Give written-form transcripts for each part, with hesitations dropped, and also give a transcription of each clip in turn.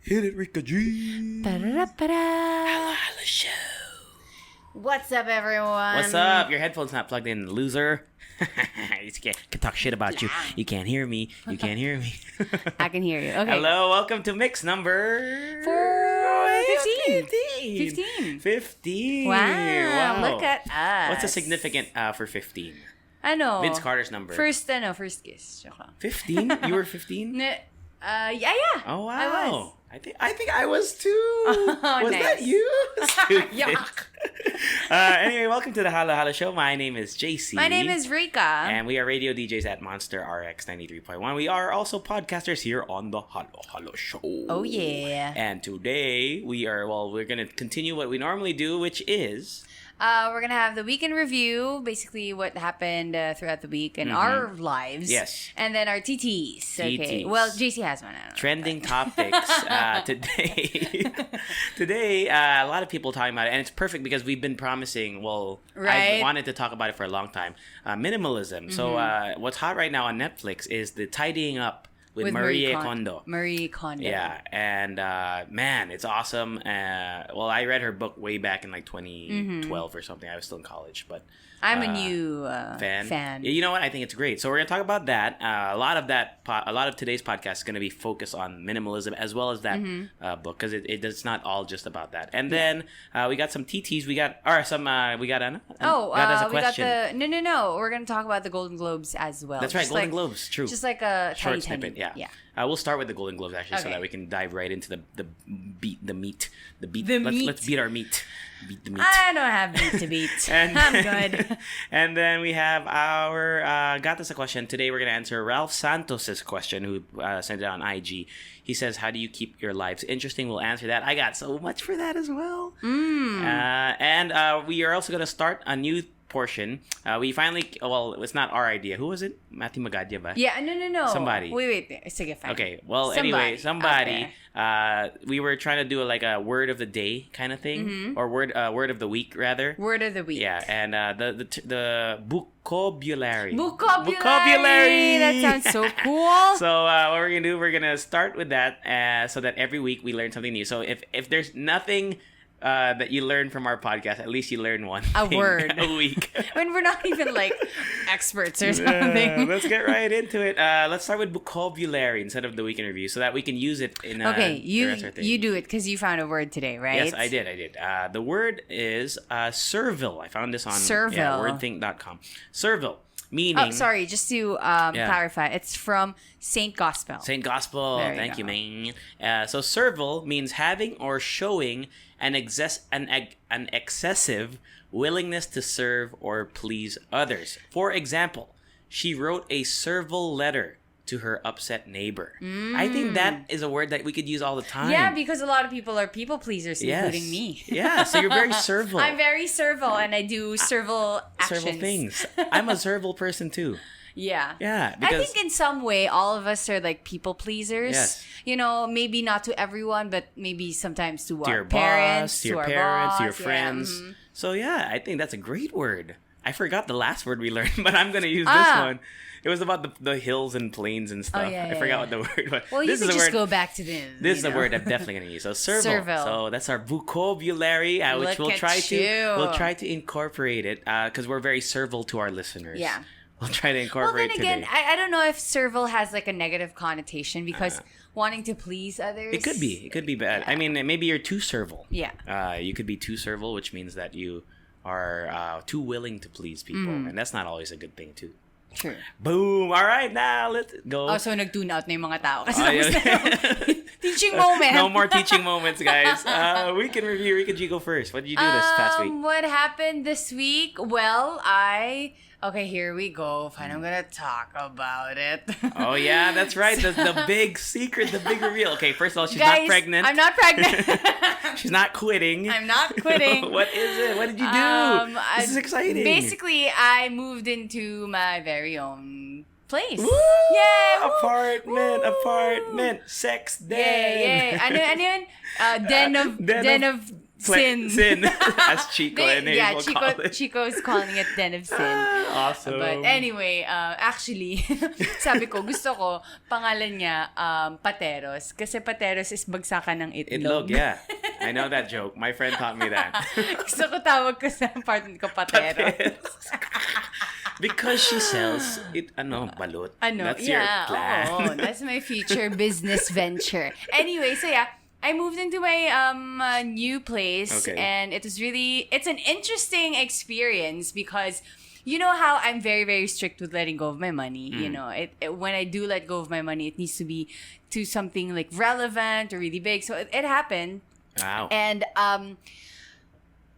Hit it, Rika G. Halo-Haloshow. What's up, everyone? What's up? Your headphone's not plugged in, loser. You can talk shit about you. You can't hear me. You can't hear me. I can hear you. Okay. Hello, welcome to mix number 15. Wow. Look at us. What's the significant for 15? Ano? Vince Carter's number. First kiss. 15? You were 15? Yeah. Oh wow. I was. I think I was too. Oh, was nice. that you? Stupid. Yuck. Anyway, welcome to the Halo-Haloshow. My name is JC. My name is Rika. And we are radio DJs at Monster RX 93.1. We are also podcasters here on the Halo-Haloshow. Oh yeah. And today we're going to continue what we normally do, which is We're gonna have the weekend review, basically what happened throughout the week in our lives. Yes. And then our TTs. Okay. TTs. Well, JC has one. I don't know. trending topics today. Today, a lot of people talking about it, and it's perfect because we've been promising. Well, Right. I wanted to talk about it for a long time. Minimalism. So, what's hot right now on Netflix is the tidying up with Marie Kondo. Marie Kondo. Yeah, and man, it's awesome. Well, I read her book way back in like 2012 or something. I was still in college, but I'm a new fan. You know what? I think it's great. So we're gonna talk about that. A lot of today's podcast is gonna be focused on minimalism as well as that book because it's not all just about that. And then we got some TTs. We got Anna. We got no. We're gonna talk about the Golden Globes as well. That's right, Just Golden Globes. True. Just like a Short tiny snippet. Yeah. Yeah. We'll start with the Golden Globes actually, so Okay. that we can dive right into the meat. The meat. Let's beat our meat. Beat the meat. I don't have meat to beat. I'm good. And then we have our got us a question today. We're gonna answer Ralph Santos's question, who sent it on IG. He says, "How do you keep your lives interesting?" We'll answer that. I got so much for that as well. And we are also gonna start a new portion. We finally, it's not our idea. Who was it? Matthew Magadya ba? Yeah, no. Somebody. Wait. Sige, fine. Okay, well, somebody. We were trying to do a word of the day kind of thing, or word of the week rather. Word of the week. Yeah, and the BUKObulary. BUKObulary. That sounds so cool. So what we're gonna do? We're gonna start with that, so that every week we learn something new. So if there's nothing that you learn from our podcast, at least you learn one word a week. When we're not even like experts or something. Let's get right into it. Let's start with BUKObulary instead of the weekend review, so that we can use it in you do it because you found a word today, right? Yes, I did. The word is SERVILE. I found this on wordthink.com. SERVILE, meaning... Oh, sorry. Just to clarify, it's from Saint Gospel. Saint Gospel. Thank you, man. So SERVILE means having or showing an excessive willingness to serve or please others. For example, she wrote a servile letter to her upset neighbor. I think that is a word that we could use all the time. Yeah, because a lot of people are people pleasers, including me. Yeah, so you're very servile. I'm very servile, and I do servile actions. Servile things. I'm a servile person too. Yeah. Yeah. I think in some way, all of us are like people pleasers. Yes. You know, maybe not to everyone, but maybe sometimes to our your parents, boss, to your parents, to your friends. Yeah. So yeah, I think that's a great word. I forgot the last word we learned, but I'm going to use this one. It was about the hills and plains and stuff. I forgot what the word was. Well, this you could just go back to this. This is the word I'm definitely going to use. So servile. So that's our BUKObulary, which we'll try to incorporate it because we're very servile to our listeners. Yeah. We'll try to incorporate today. Well, then again, today. I don't know if servile has like a negative connotation because wanting to please others. It could be. It could be bad. Yeah. I mean, maybe you're too servile. Yeah. You could be too servile, which means that you are too willing to please people. And that's not always a good thing, too. True. Boom! All right, now let's go. Oh, so nag-tune out na yung mga tao. Kasi teaching moment. No more teaching moments, guys. We can review. Rika G, go first. What did you do this past week? What happened this week? Well, okay, here we go. Fine, I'm gonna talk about it. Oh yeah, that's right. The big secret, the big reveal. Okay, first of all, she's Guys, not pregnant. I'm not pregnant. She's not quitting. I'm not quitting. What is it? What did you do? This is exciting. Basically, I moved into my very own place. Woo! Yeah! Apartment. Sex den. Yeah. Ano yun? Den of Sin. As Chico and Hazel will call it. Chico's calling it Den of Sin. Awesome. But anyway, actually, sabi ko, gusto ko, pangalan niya, Pateros. Kasi Pateros is bagsakan ng itlog. Itlog, yeah. I know that joke. My friend taught me that. Gusto ko tawag ko sa partner ko, Pateros. Because she sells it, balut. That's your plan. Oh, that's my future business venture. Anyway, so yeah, I moved into my new place, and it's an interesting experience because you know how I'm very, very strict with letting go of my money. You know, when I do let go of my money, it needs to be to something like relevant or really big. So it happened. Wow. And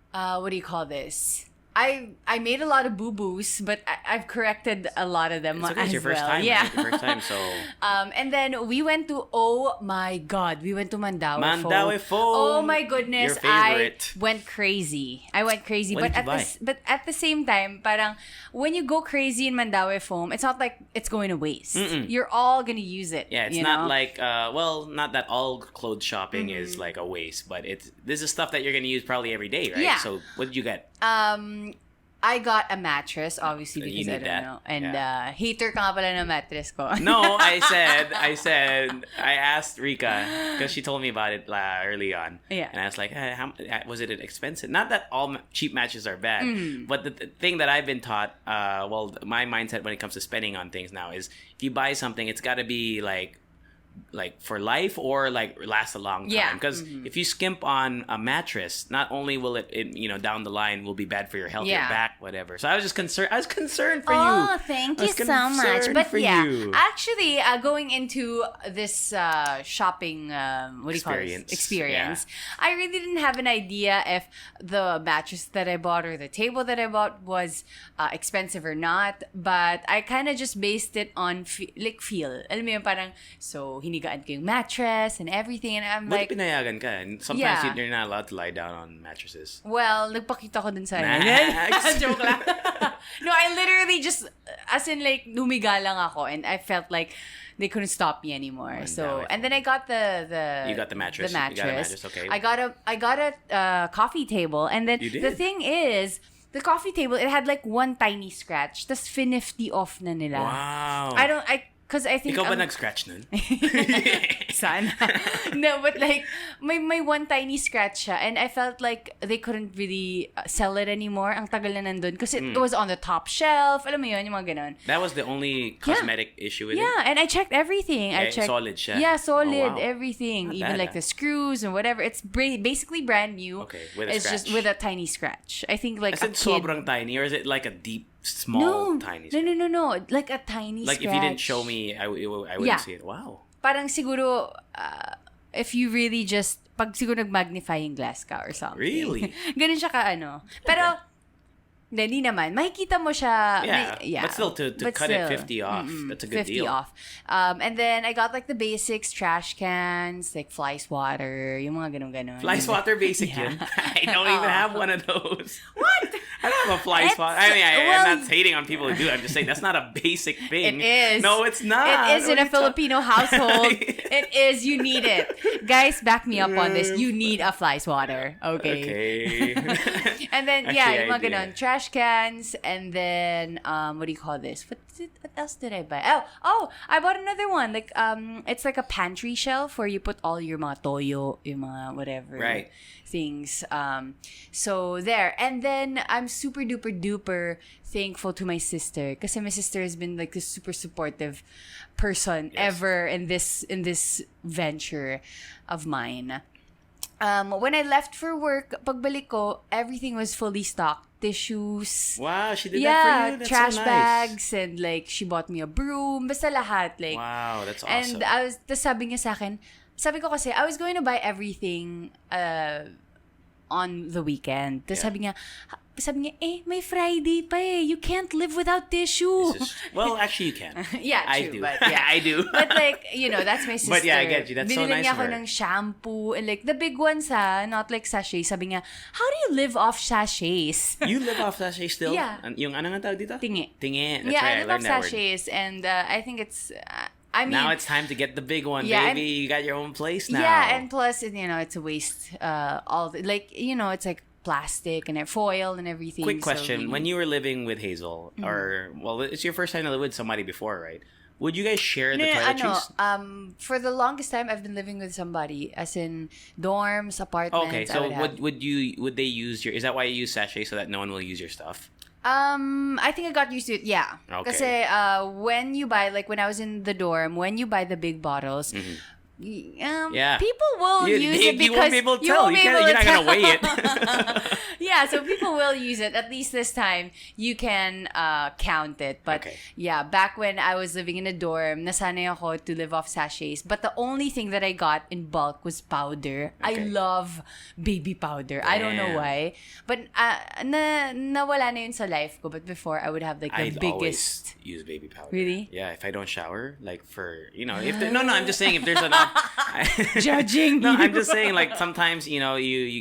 what do you call this? I made a lot of boo-boos, but I've corrected a lot of them it's okay, as it's your first well. time, Yeah. Right? Your first time, so... and then we went to, oh my God, we went to Mandaue Foam. Oh my goodness, Your favorite. I went crazy. What did you buy? But at the same time, parang when you go crazy in Mandaue Foam, it's not like it's going to waste. You're all gonna use it. Yeah, it's not like not that all clothes shopping is like a waste, but this is stuff that you're gonna use probably every day, right? Yeah. So what did you get? I got a mattress, obviously, because I don't know. And hater ka nga pala ng mattress ko. No, I asked Rika, because she told me about it early on. Yeah. And I was like, was it expensive? Not that all cheap mattresses are bad, but the thing that I've been taught, my mindset when it comes to spending on things now is if you buy something, it's got to be like for life or like last a long time, because if you skimp on a mattress, not only will it down the line will be bad for your health, your back, whatever. So I was concerned for you. Oh, thank you so much. But yeah, you. actually, going into this shopping experience, I really didn't have an idea if the mattress that I bought or the table that I bought was expensive or not, but I kind of just based it on feel. Alam mo yun, parang hinigaan ko yung mattress and everything, and I'm like, pinayagan ka. And sometimes you're not allowed to lie down on mattresses. Well, nagpakita ko dun sa joke lang. No, I literally just, as in like, humiga lang ako, and I felt like they couldn't stop me anymore. And then I got You got the mattress. The mattress. You got a mattress, okay. I got a coffee table, and then the thing is, the coffee table, it had like one tiny scratch. Tas 50 off na nila. Wow. Because I think... Ikaw ba nag-scratch nun? Sana. No, but like, may one tiny scratch siya, and I felt like they couldn't really sell it anymore. Ang tagal na nandun. Because it was on the top shelf. Alam mo yun, yung mga ganun. That was the only cosmetic issue with it? Yeah, and I checked everything. I checked... Solid siya? Yeah, solid. Oh, wow. Everything. Not Even bad, like the screws and whatever. It's basically brand new. Okay, with a it's scratch. just with a tiny scratch. I think like Is it sobrang tiny, or is it like a deep, tiny scratch? No. Like a tiny like scratch. If you didn't show me, I wouldn't see it. Wow. Parang siguro, if you really just, pag siguro nag-magnifying glass ka or something. Really? Ganun siya ka Pero, hindi naman. Makikita mo siya. Yeah. But still, to cut it 50 off, that's a good 50 deal. off. And then, I got like the basics, trash cans, like fly swatter, yung mga ganun-ganun. Fly swatter basic yun? I don't even have one of those. What? I don't have a fly swatter. I mean, I'm not hating on people who do. I'm just saying that's not a basic thing. It is. No, it's not. It is in a Filipino household. It is. You need it. Guys, back me up on this. You need a fly swatter. Okay. And And then, actually, yung mga ganun. Trash cans, and then, what do you call this? What else did I buy? Oh, I bought another one. Like, it's like a pantry shelf where you put all your mga toyo, yung mga whatever things. So there. And then, I'm super duper duper thankful to my sister, kasi my sister has been like this super supportive person ever in this venture of mine. When I left for work, pagbalik ko, everything was fully stocked. Tissues. Wow, she did that for you? That's trash so nice. Bags, and like, she bought me a broom. Basta lahat. Like, wow, that's awesome. And sabi niya sa akin, sabi ko kasi, I was going to buy everything on the weekend. Tapos sabi niya, may Friday pa eh. You can't live without tissue. Well, actually, you can. Yeah, true. I do. But, yeah. I do. But like, that's my sister. But yeah, I get you. That's so nice niya of ako her. ng shampoo. And like, the big ones not like sachets. Sabi niya, how do you live off sachets? You live off sachets still? Yeah. Yung ano nga tawag dito? Tingi. Tingi. That's Yeah, right. I live off learned that word. sachets. And I think it's... I mean, now it's time to get the big one, Yeah, baby. You got your own place now. yeah, and plus, it's a waste. It's like plastic and foil and everything. Quick so question: really- when you were living with Hazel, it's your first time to live with somebody before, right? Would you guys share the toiletries? For the longest time, I've been living with somebody, as in dorms, apartments. Okay, I so would have. would they use your? Is that why you use sachet so that no one will use your stuff? I think I got used to it, yeah. Okay. Kasi, when you buy, like when I was in the dorm, when you buy the big bottles, Yeah. people will use it because you won't be able to tell. You're not gonna weigh it. Yeah, so people will use it. At least this time, you can count it. But Okay. yeah, back when I was living in a dorm, nasanay ako to live off sachets. But the only thing that I got in bulk was powder. I Okay. love baby powder. I don't know Damn. why. But nawala na yun sa life ko. But before, I would have like the I'd biggest... always use baby powder. Really? Yeah, if I don't shower, like if there, no, I'm just saying if there's an Judging No, you. I'm just saying like sometimes you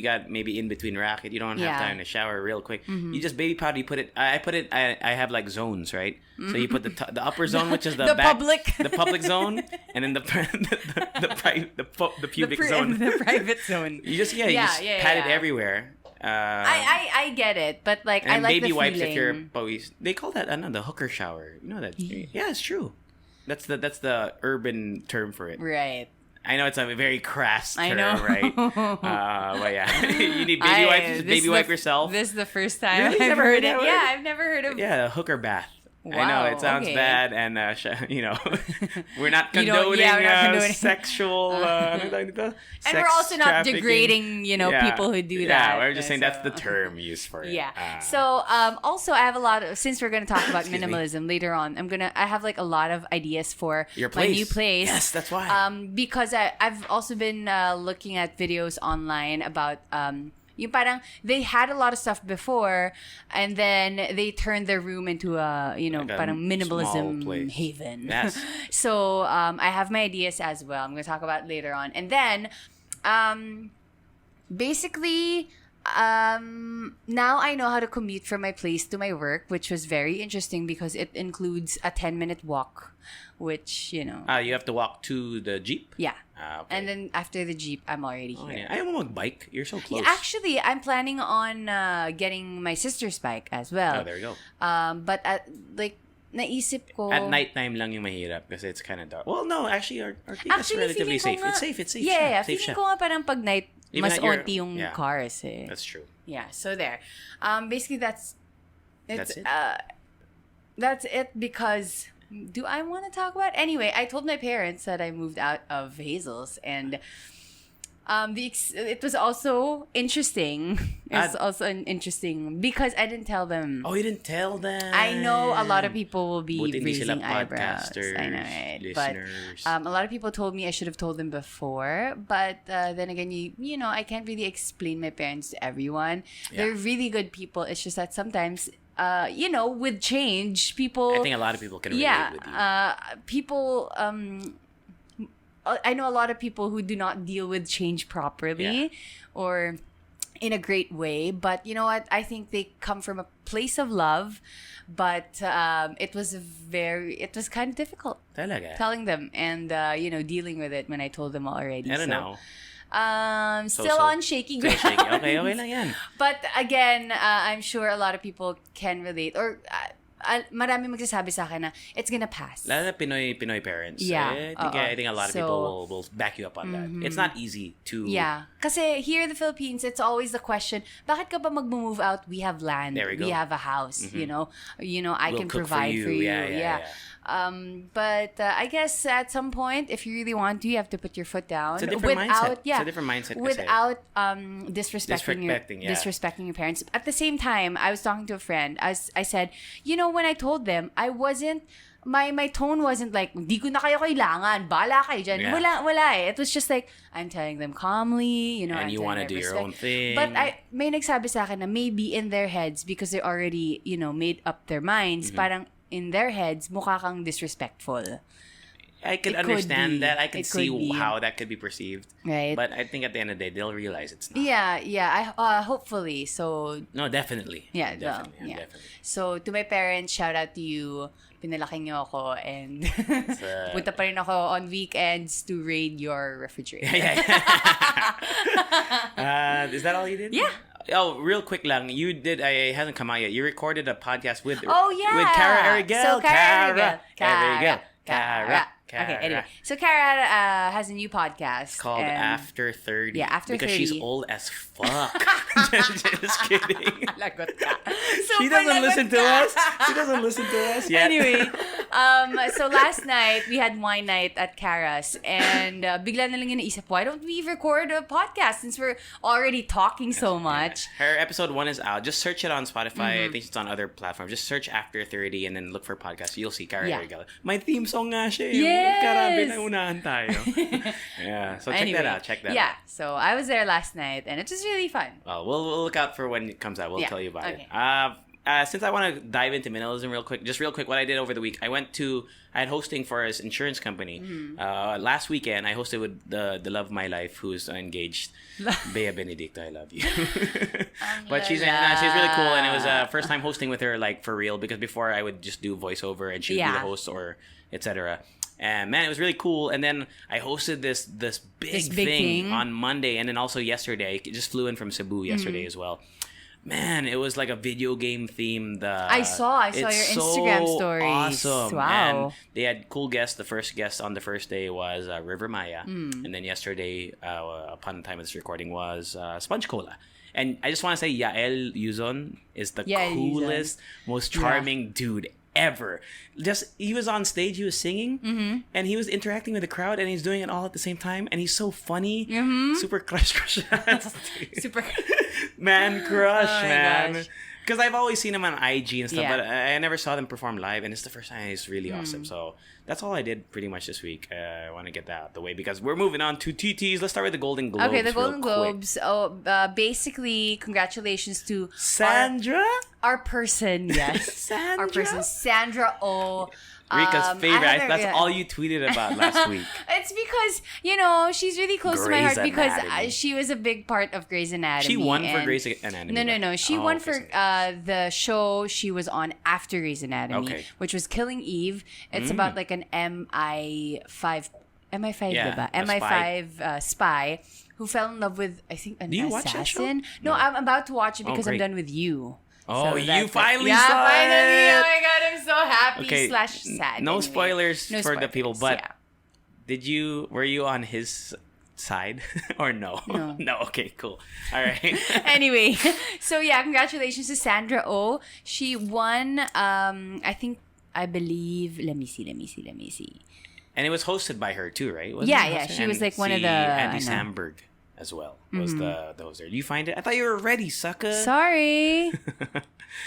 got maybe in between racket, you don't have Yeah. time to shower real quick. You just baby powder. You put it. I have like zones, right? So you put the upper zone, which is the The back, public. the public zone, and then the pubic zone. The private zone. You just pat it yeah. everywhere. I get it, but like I and like baby the wipes feeling. if you're always. They call that the hooker shower. You know that? Yeah, it's true. That's the urban term for it. Right. I know it's a very crass term, I know. right? But yeah, you need baby wipes. Just baby wipe yourself. This is the first time Really? I've Never heard heard it. that Yeah, word? I've never heard of. Yeah, hooker bath. I know Wow, it sounds okay. bad, and we're not You don't- condoning, yeah, we're not condoning. sexual. And we're sex also not trafficking. degrading, people who do that. Yeah, we're just saying that's So- the term used for it. Yeah. So, also, I have a lot of, since we're going to talk about Excuse me. minimalism later on, I have like a lot of ideas for Your my place. new place. Yes, that's why. Because I've also been looking at videos online about, yung parang they had a lot of stuff before, and then they turned their room into a Like a parang small minimalism place. haven. Yes. So I have my ideas as well. I'm going to talk about it later on, and then basically. Now I know how to commute from my place to my work, which was very interesting because it includes a 10-minute walk, which you have to walk to the Jeep? yeah. Okay. And then after the Jeep, I'm already Oh, here. yeah. Ayaw mo mag-bike? You're so close. Yeah, actually, I'm planning on getting my sister's bike as well. Oh, there you go. But naisip ko... At nighttime lang yung mahirap kasi it's kind of dark. Well, no, actually, our Artiga's relatively feeling ko safe. nga- It's safe. Yeah, Safe feeling siya. ko nga parang pag night, Even mas at your- onti yung yeah. cars eh. That's true. Yeah, so there. Basically, that's it. That's it because... Do I want to talk about? Anyway, I told my parents that I moved out of Hazel's, and it was also interesting. It's also interesting because I didn't tell them. Oh, you didn't tell them. I know a lot of people will be Buti hindi sila raising eyebrows. podcasters, I know, right? listeners. But a lot of people told me I should have told them before. But then again, you know, I can't really explain my parents to everyone. Yeah. They're really good people. It's just that sometimes, with change, people. I think a lot of people can relate with you. People. I know a lot of people who do not deal with change properly, or in a great way. But you know what? I think they come from a place of love. But it was kind of difficult Talaga. telling them and dealing with it when I told them already. I don't know. Still on shaky Still ground. shaky. Okay lang yan. But again, I'm sure a lot of people can relate, or marami magsasabi sa akin na it's gonna pass. Lalo na Pinoy parents. Yeah. I think a lot of So, people will back you up on that. It's not easy to... Yeah. Kasi here in the Philippines, it's always the question, bakit ka ba mag-move out? We have land. There we go. have a house. I We'll can cook provide for you. Yeah. But I guess at some point, if you really want to, you have to put your foot down. It's a different mindset. Yeah, It's a different mindset kasi. without disrespecting your parents. At the same time, I was talking to a friend. I said, when I told them, I wasn't, my tone wasn't like, di ko na kayo kailangan, bala kayo dyan. Yeah. Wala eh. It was just like, I'm telling them calmly, And I'm you want to do your own thing. But may nagsabi sa akin na maybe in their heads, because they already, made up their minds, parang in their heads, mukha kang disrespectful. I could It could understand be. that. I can It see could be. how that could be perceived. Right. But I think at the end of the day, they'll realize it's not. Yeah. Hopefully. So, No, definitely. yeah, Definitely. yeah. Definitely. So, to my parents, shout out to you. Pinalaki niyo ako and punta pa rin ako on weekends to raid your refrigerator. Is that all you did? Yeah. Oh, real quick lang. You did, it hasn't come out yet. You recorded a podcast with yeah. with Cara Erigel. So, Cara Erigel. Okay, anyway. So, Cara has a new podcast. Called After 30. Yeah, After because 30. Because she's old as fuck. Just kidding. Lagot ka. She doesn't listen to us. She doesn't listen to us yet. Anyway, so last night, we had wine night at Cara's and bigla na lang yung naisip, why don't we record a podcast since we're already talking so much? Her episode 1 is out. Just search it on Spotify. I think it's on other platforms. Just search After 30 and then look for podcast. You'll see Cara Erigel. My theme song nga siya. Yes! Grabe na unahan tayo. Yeah, so check that out. Check that out. Yeah, so I was there last night and it was really fun. Well, we'll look out for when it comes out. We'll tell you about it. Since I want to dive into minimalism real quick, what I did over the week, I had hosting for his insurance company. Last weekend, I hosted with the love of my life, who's engaged, Bea Benedicto. I love you. But she's really cool, and it was first time hosting with her, like, for real, because before I would just do voiceover and she'd be the host or etc. And man, it was really cool. And then I hosted this big thing on Monday, and then also yesterday. I just flew in from Cebu yesterday as well. Man, it was like a video game themed. I saw your Instagram stories. Awesome. Wow. And they had cool guests. The first guest on the first day was River Maya. And then yesterday, upon the time of this recording, was Sponge Cola. And I just want to say, Yael Yuzon is the coolest, most charming dude ever. He was on stage, he was singing, and he was interacting with the crowd, and he's doing it all at the same time, and he's so funny. Super crush. Super man crush, man. Gosh. Because I've always seen him on IG and stuff, Yeah. but I never saw them perform live, and it's the first time. He's really awesome. So that's all I did pretty much this week. I want to get that out of the way because we're moving on to TTs. Let's start with the Golden Globes. Okay, the Golden real quick. Globes. Basically, congratulations to Sandra? our person, yes. Sandra? Our person, Sandra Oh. Rika's favorite. That's all you tweeted about last week. It's because, she's really close to my heart because she was a big part of Grey's Anatomy. She won for Grey's Anatomy. No. She won for the show she was on after Grey's Anatomy, which was Killing Eve. It's about like an MI5, diba? MI5 spy who fell in love with, I think, an assassin. Watch that show? No, I'm about to watch it because I'm done with You. Oh, so you finally saw finally. it! Oh my god, I'm so happy / sad. No anyway. spoilers for the people, but yeah. were you on his side or no? No. Okay, cool. All right. Anyway, so congratulations to Sandra Oh. She won. I believe. Let me see. And it was hosted by her too, right? Yeah. She was like one of the Andy Samberg as well was the host there. You find it? I thought you were ready, sucker. Sorry.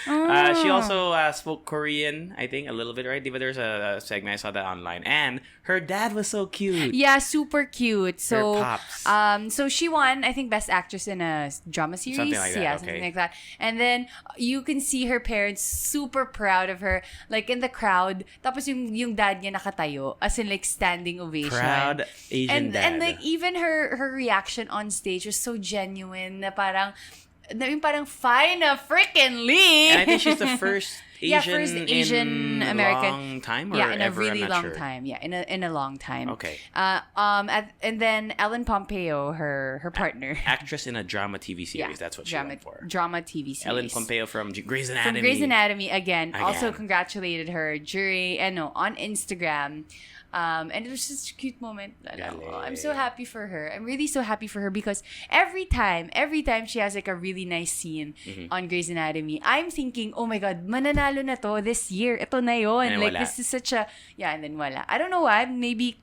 She also spoke Korean, I think, a little bit, right? There's a segment, I saw that online. And her dad was so cute. Yeah, super cute. So, her pops. So she won, I think, Best Actress in a Drama Series. Something like that, yeah, something like that. And then, you can see her parents super proud of her. Like, in the crowd. Tapos yung dad niya nakatayo. As in, like, standing ovation. Proud Asian dad. And, like, even her reaction on stage was so genuine na parang freaking And I think she's the first Asian American long time or in ever, a really long sure. time. Yeah, in a long time. Okay. And then Ellen Pompeo, her partner. Actress in a drama TV series. That's what she went for. Drama TV series. Ellen Pompeo from Grey's Anatomy. From Grey's Anatomy again. Also congratulated her on Instagram. And it was just a cute moment. I'm so happy for her. I'm really so happy for her because every time she has like a really nice scene on Grey's Anatomy, I'm thinking, oh my God, mananalo na to this year. Ito na yun. Like, this is such a... Yeah, and then wala. I don't know why. Maybe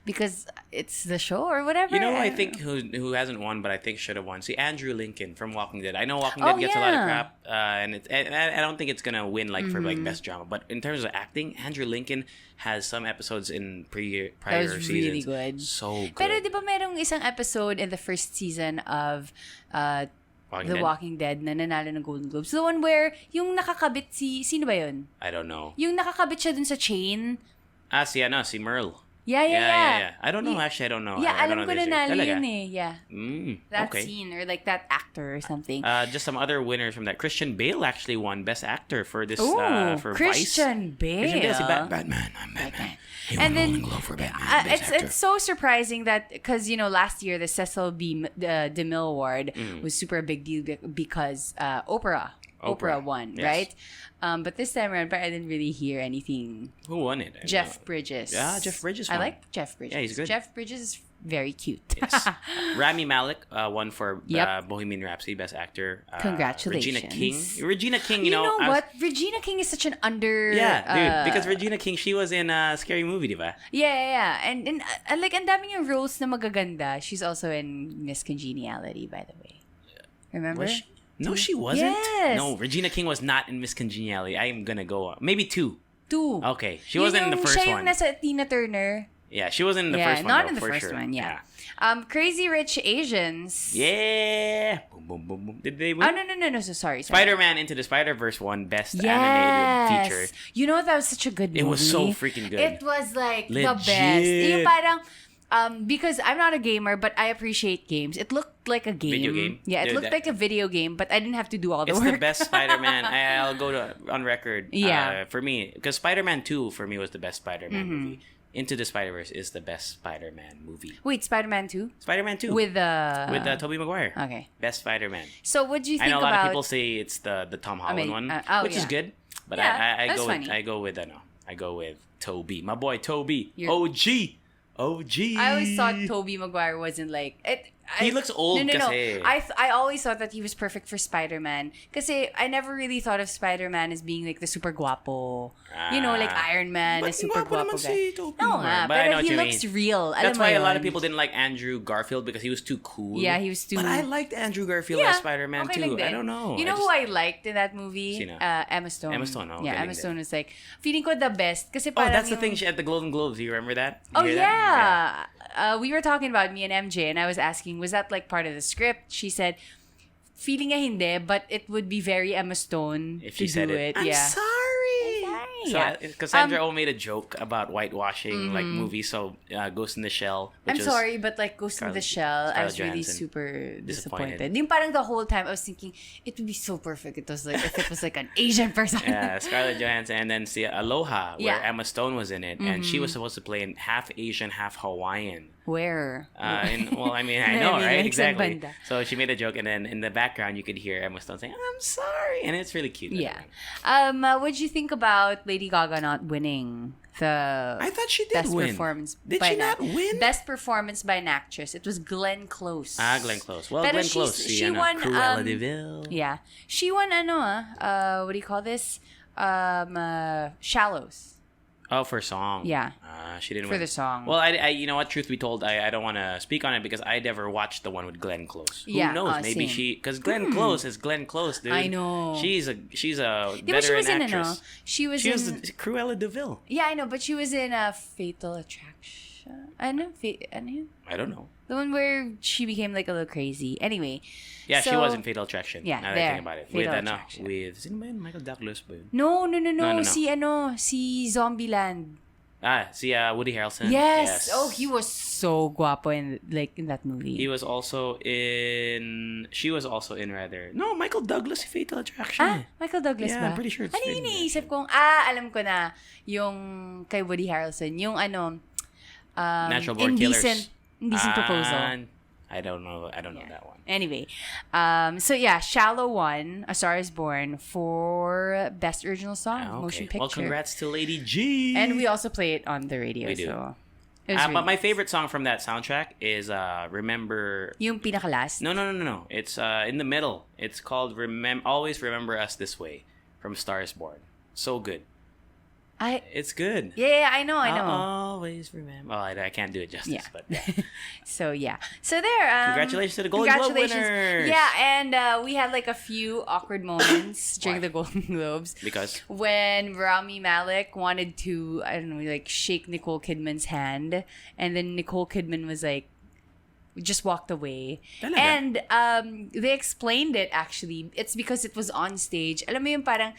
because it's the show or whatever. You know, I think who hasn't won, but I think should have won. See, Andrew Lincoln from Walking Dead. I know Walking Dead gets a lot of crap, and I don't think it's gonna win for like best drama. But in terms of acting, Andrew Lincoln has some episodes in prior that was seasons. Really good. So good. Pero di ba merong isang episode in the first season of Walking Dead na nanalo ng Golden Globes? The one where yung nakakabit sino ba yun? I don't know. Yung nakakabit siya dun sa chain. Si Merle. Yeah. I don't know. Actually, I don't know. Yeah, I don't alam ko know na this year. yun eh. Yeah. That okay. scene or like that actor or something. Just some other winners from that. Christian Bale actually won Best Actor for this Ooh, for Christian Vice. Bale. Christian Bale, si Batman. I'm Batman. He won And then Golden Globe for Batman. Best Actor. it's so surprising that because last year the Cecil B. DeMille Award was super a big deal because Oprah won, yes. right? But this time around, I didn't really hear anything. Who won it? Jeff Bridges. Yeah, Jeff Bridges won. I like Jeff Bridges. Yeah, he's good. Jeff Bridges is very cute. Yes. Rami Malek won for Yep. Bohemian Rhapsody, Best Actor. Congratulations. Regina King, You know what? Regina King is such an under... Yeah, dude. Because Regina King, she was in a Scary Movie, diba? Yeah. And like, ang daming yung roles na magaganda. She's also in Miss Congeniality, by the way. Remember? Was she? No, she wasn't. Yes. No, Regina King was not in Miss Congeniality. I am gonna go. Maybe 2. 2. Okay. She wasn't in the first siya one. yung nasa Tina Turner. Yeah, she wasn't in the first one. Not though, in the for first sure. one, yeah. Crazy Rich Asians. Yeah. Boom, boom, boom, boom. Did they win? Oh, no. So sorry. Spider-Man Into the Spider-Verse won Best Animated Feature. You know, that was such a good movie. It was so freaking good. It was like the Legit. best. Yung parang, because I'm not a gamer, but I appreciate games. It looked like a game. Video game? Yeah, it Dude, looked like a video game, but I didn't have to do all the It's work. the best Spider-Man. I'll go on record. Yeah. For me, because Spider-Man 2 for me was the best Spider-Man movie. Into the Spider-Verse is the best Spider-Man movie. Wait, Spider-Man 2? Spider-Man 2 With Tobey Maguire. Okay. Best Spider-Man. So what do you think I know a about... lot of people say it's the Tom Holland one, which is good. But Yeah, I that's go funny. I go with Tobey. My boy Tobey. You're- OG. I always thought Tobey Maguire wasn't like... He looks old No. kasi. I always thought that he was perfect for Spider-Man. Kasi I never really thought of Spider-Man as being like the super guapo. Like Iron Man, But a super guwapo guapo naman guy. si Tobey No Maguire. nga, But I know pero what he you looks mean. real. That's Alam why mo a lot of yun? people didn't like Andrew Garfield because he was too cool. Yeah, he was too... But I liked Andrew Garfield as Spider-Man okay too. lang din. I don't know. You know who I liked in that movie? Sino? Emma Stone. Emma Stone, oh, yeah, galing Emma din. Stone was like, feeling ko the best. Kasi Oh, parang that's the yung- thing. She at the Golden Globes. Do you remember that? Oh, You hear that? yeah. We were talking about me and MJ, and I was asking, was that like part of the script? She said, feeling niya hindi, but it would be very Emma Stone If to she said do it. it. Yeah. I'm sorry. So, Yeah. Cassandra O made a joke about whitewashing like movies. So Ghost in the Shell. Which I'm was, sorry, but like Ghost in the Shell, I was Scarlett really Johansson. super Disappointed. disappointed. Yung parang the whole time I was thinking, it would be so perfect. It was like if it was like an Asian person. Yeah, Scarlett Johansson, and then see Aloha, where Yeah. Emma Stone was in it, and she was supposed to play in half Asian, half Hawaiian. Where? I know, I mean, right? like, Exactly. sa banda. So she made a joke, and then in the background you could hear Emma Stone saying, "I'm sorry," and it's really cute. Yeah. What'd you think about Lady Gaga not winning the I thought she did best win. performance? Did by she not win? Best performance by an actress. It was Glenn Close. Glenn Close. Well, Pero Glenn Close. she won. Cruella de Vil. Yeah, she won. What do you call this? Shallows. Oh, for song. Yeah. She didn't For win. the song. Well, I you know what? Truth be told, I don't want to speak on it because I never watched the one with Glenn Close. Yeah, Who knows? Maybe same. because Glenn Close is Glenn Close, dude. I know. She's a Yeah, veteran but she was in actress. She was She in. was Cruella de Vil. Yeah, I know, but she was in Fatal Attraction. I know. Ano yun? I don't know. The one where she became like a little crazy. Anyway. Yeah, she so- was in Fatal Attraction. Yeah, now that I there. think about it. Fatal with Attraction. with sino ba yun? Michael Douglas ba yun? No. No. Si Zombieland. Si Woody Harrelson. Yes. Oh, he was so guapo in that movie. He was also in. She was also in rather. No, Michael Douglas si Fatal Attraction. Michael Douglas Yeah, ba? I'm pretty sure it's Ano Fatal yung iniisip kong, alam ko na, yung kay Woody Harrelson, yung Natural Born Killers. Indecent Proposal. I don't know that one. Anyway, so yeah, Shallow won, A Star Is Born for Best Original Song, Motion Picture. Well, congrats to Lady G. And we also play it on the radio. We do. So it was But really my favorite song from that soundtrack is Remember. yung pinaka-last. No. It's in the middle. It's called Always Remember Us This Way from Star Is Born. So good. It's good. Yeah, I know. I'll always remember. Oh, I can't do it justice, Yeah. but yeah. So yeah. So there. Congratulations to the Golden Globe winners. Yeah, and we had like a few awkward moments during Why? the Golden Globes. Because When Rami Malek wanted to, I don't know, like shake Nicole Kidman's hand, and then Nicole Kidman was like, just walked away. Talaga? And they explained it actually. It's because it was on stage. Alam mo yung parang,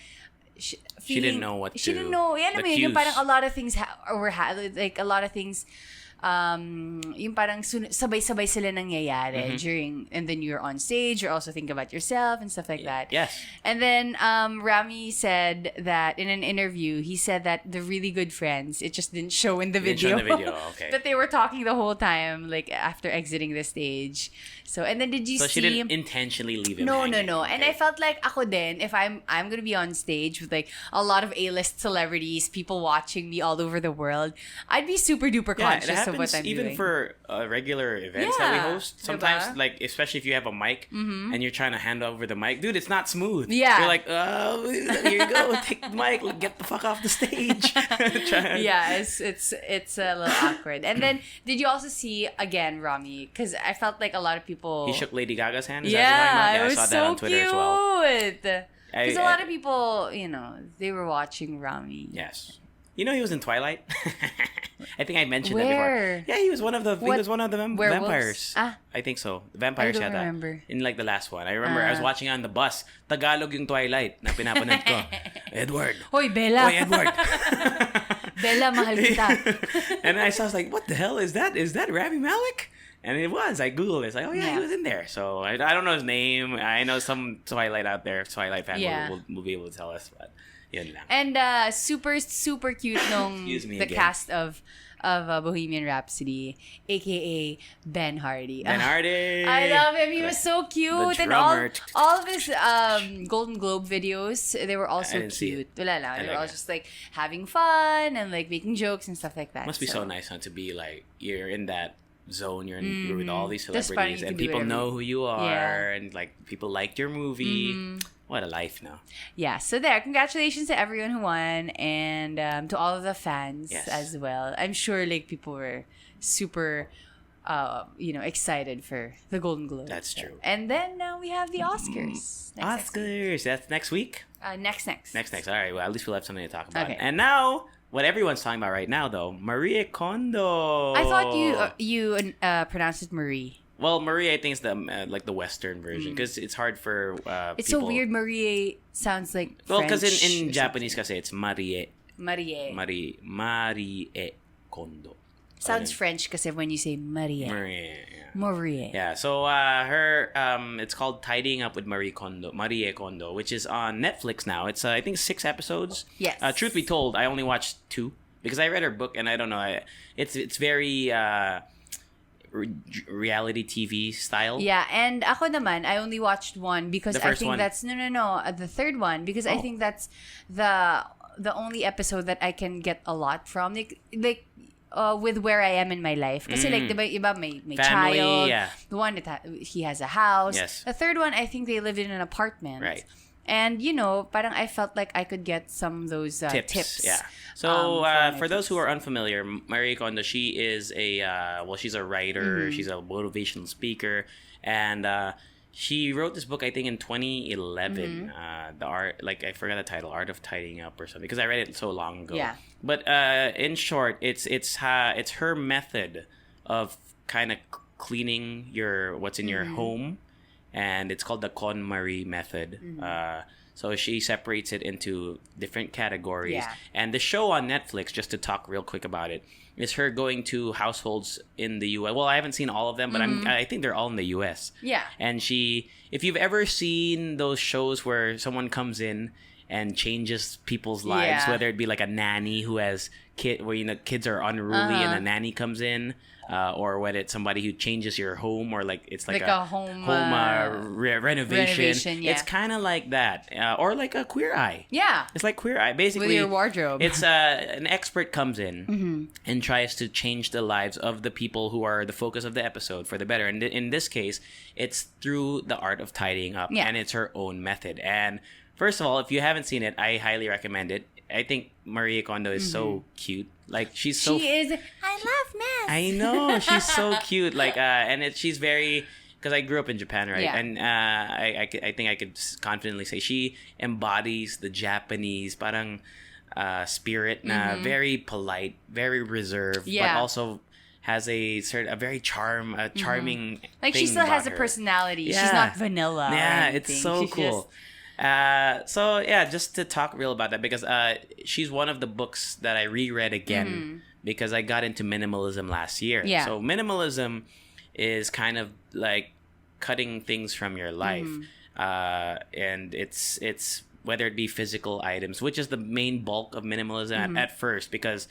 She didn't know what She to- didn't know. Yan the naman yun, yung cues. parang a lot of things like a lot of things yung parang sabay-sabay sila nangyayari during, and then you're on stage, you're also thinking about yourself and stuff like that. Yes. And then Rami said that in an interview, he said that the really good friends, it just didn't show in the Didn't video. show in the video, okay. That they were talking the whole time, like after exiting the stage. So, and then did you So see? she didn't intentionally leave him No. hanging. And I felt like ako din, if I'm gonna be on stage with like a lot of A-list celebrities, people watching me all over the world, I'd be super duper Yeah, conscious it happens of what I'm even doing. for regular events that we Yeah, host. Sometimes, diba? like, especially if you have a mic and you're trying to hand over the mic, dude, it's not smooth. Yeah. You're like, oh, here you go, take the mic, get the fuck off the stage. Yeah, it's a little awkward. And then did you also see again, Rami? Because I felt like a lot of people. He shook Lady Gaga's hand. Is that what you're talking about? Yeah, it was I saw so that on Twitter as well. cute. Because a I- lot of people, they were watching Rami. Yes. You know he was in Twilight. I think I mentioned that Where? before. Yeah, he was one of the Werewolves? vampires. Ah. I think so. The vampires I don't yata. remember. In like the last one. I remember I was watching on the bus. Tagalog yung Twilight na pinapanood ko. Edward. Hoy, Bella. Hoy, Edward. Bella, mahal kita. And I was like, what the hell is that? Is that Rami Malek? And it was. I Googled it. It's like, oh yeah, he was in there. So I don't know his name. I know some Twilight out there, Twilight fan Yeah. will be able to tell us. But yun lang. And super, super cute nung Excuse me the again. cast of Bohemian Rhapsody, aka Ben Hardy. Ben Hardy. I love him. He was so cute. The And drummer. all of his Golden Globe videos, they were all I so didn't see cute. it. Wala lang. I They were like all it. just like having fun and like making jokes and stuff like that. Must be so nice, huh, to be like you're in that zone. You're with all these That's funny, celebrities, you and can do people whatever know who you are, Yeah. and like people liked your movie. What a life now. Yeah, so there. Congratulations to everyone who won and to all of the fans Yes. as well. I'm sure like people were super excited for the Golden Globe. That's true. And then now we have the Oscars. Oscars. That's next week. Next. Next. All right. Well, at least we'll have something to talk about. Okay. And now, what everyone's talking about right now, though, Marie Kondo. I thought you pronounced it Marie. Well, Marie, I think is the like the Western version because it's hard for It's people. so weird. Marie sounds like Well, French. because in or Japanese, kasi it's Marie Marie. Kondo. Sounds French kasi when you say Marie. Marie. Yeah. Marie. Yeah, so her it's called Tidying Up with Marie Kondo, which is on Netflix now. It's I think 6 episodes. Yes. Truth be told, I only watched 2 because I read her book and I don't know. It's very reality TV style. Yeah, and ako naman, I only watched one because The I first think one. that's the third one because I think that's the only episode that I can get a lot from like with where I am in my life. Kasi like diba iba may Family, child, yeah. the one that he has a house. Yes. The third one I think they lived in an apartment. Right. And parang I felt like I could get some of those tips. Yeah. So from for those Netflix. who are unfamiliar, Marie Kondo, she is she's a writer, she's a motivational speaker, and she wrote this book I think in 2011. The art, like I forgot the title, Art of Tidying Up or something, because I read it so long ago. Yeah. But in short, it's her method of kind of cleaning what's in your home. And it's called the KonMari method. So she separates it into different categories. Yeah. And the show on Netflix, just to talk real quick about it, is her going to households in the U.S. Well, I haven't seen all of them, but I think they're all in the U.S. Yeah. And if you've ever seen those shows where someone comes in and changes people's lives, Yeah. whether it be like a nanny who has where kids are unruly and a nanny comes in, or when it's somebody who changes your home, or like it's like a home renovation. yeah. It's kind of like that, or like a Queer Eye. Yeah. It's like Queer Eye, basically. With your wardrobe. It's an expert comes in and tries to change the lives of the people who are the focus of the episode for the better. And in this case, it's through the art of tidying up, Yeah. and it's her own method. And first of all, if you haven't seen it, I highly recommend it. I think Marie Kondo is so cute. Like she's so. She is. I love mess. I know she's so cute. Like she's very. Because I grew up in Japan, right? Yeah. And I think I could confidently say she embodies the Japanese parang spirit na very polite, very reserved, Yeah. but also has a very charming Like thing she still has a about her. personality. Yeah. She's not vanilla. or Yeah, it's anything. so She's cool. So yeah, just to talk real about that because she's one of the books that I reread again because I got into minimalism last year. Yeah. So minimalism is kind of like cutting things from your life, and it's whether it be physical items, which is the main bulk of minimalism at first, because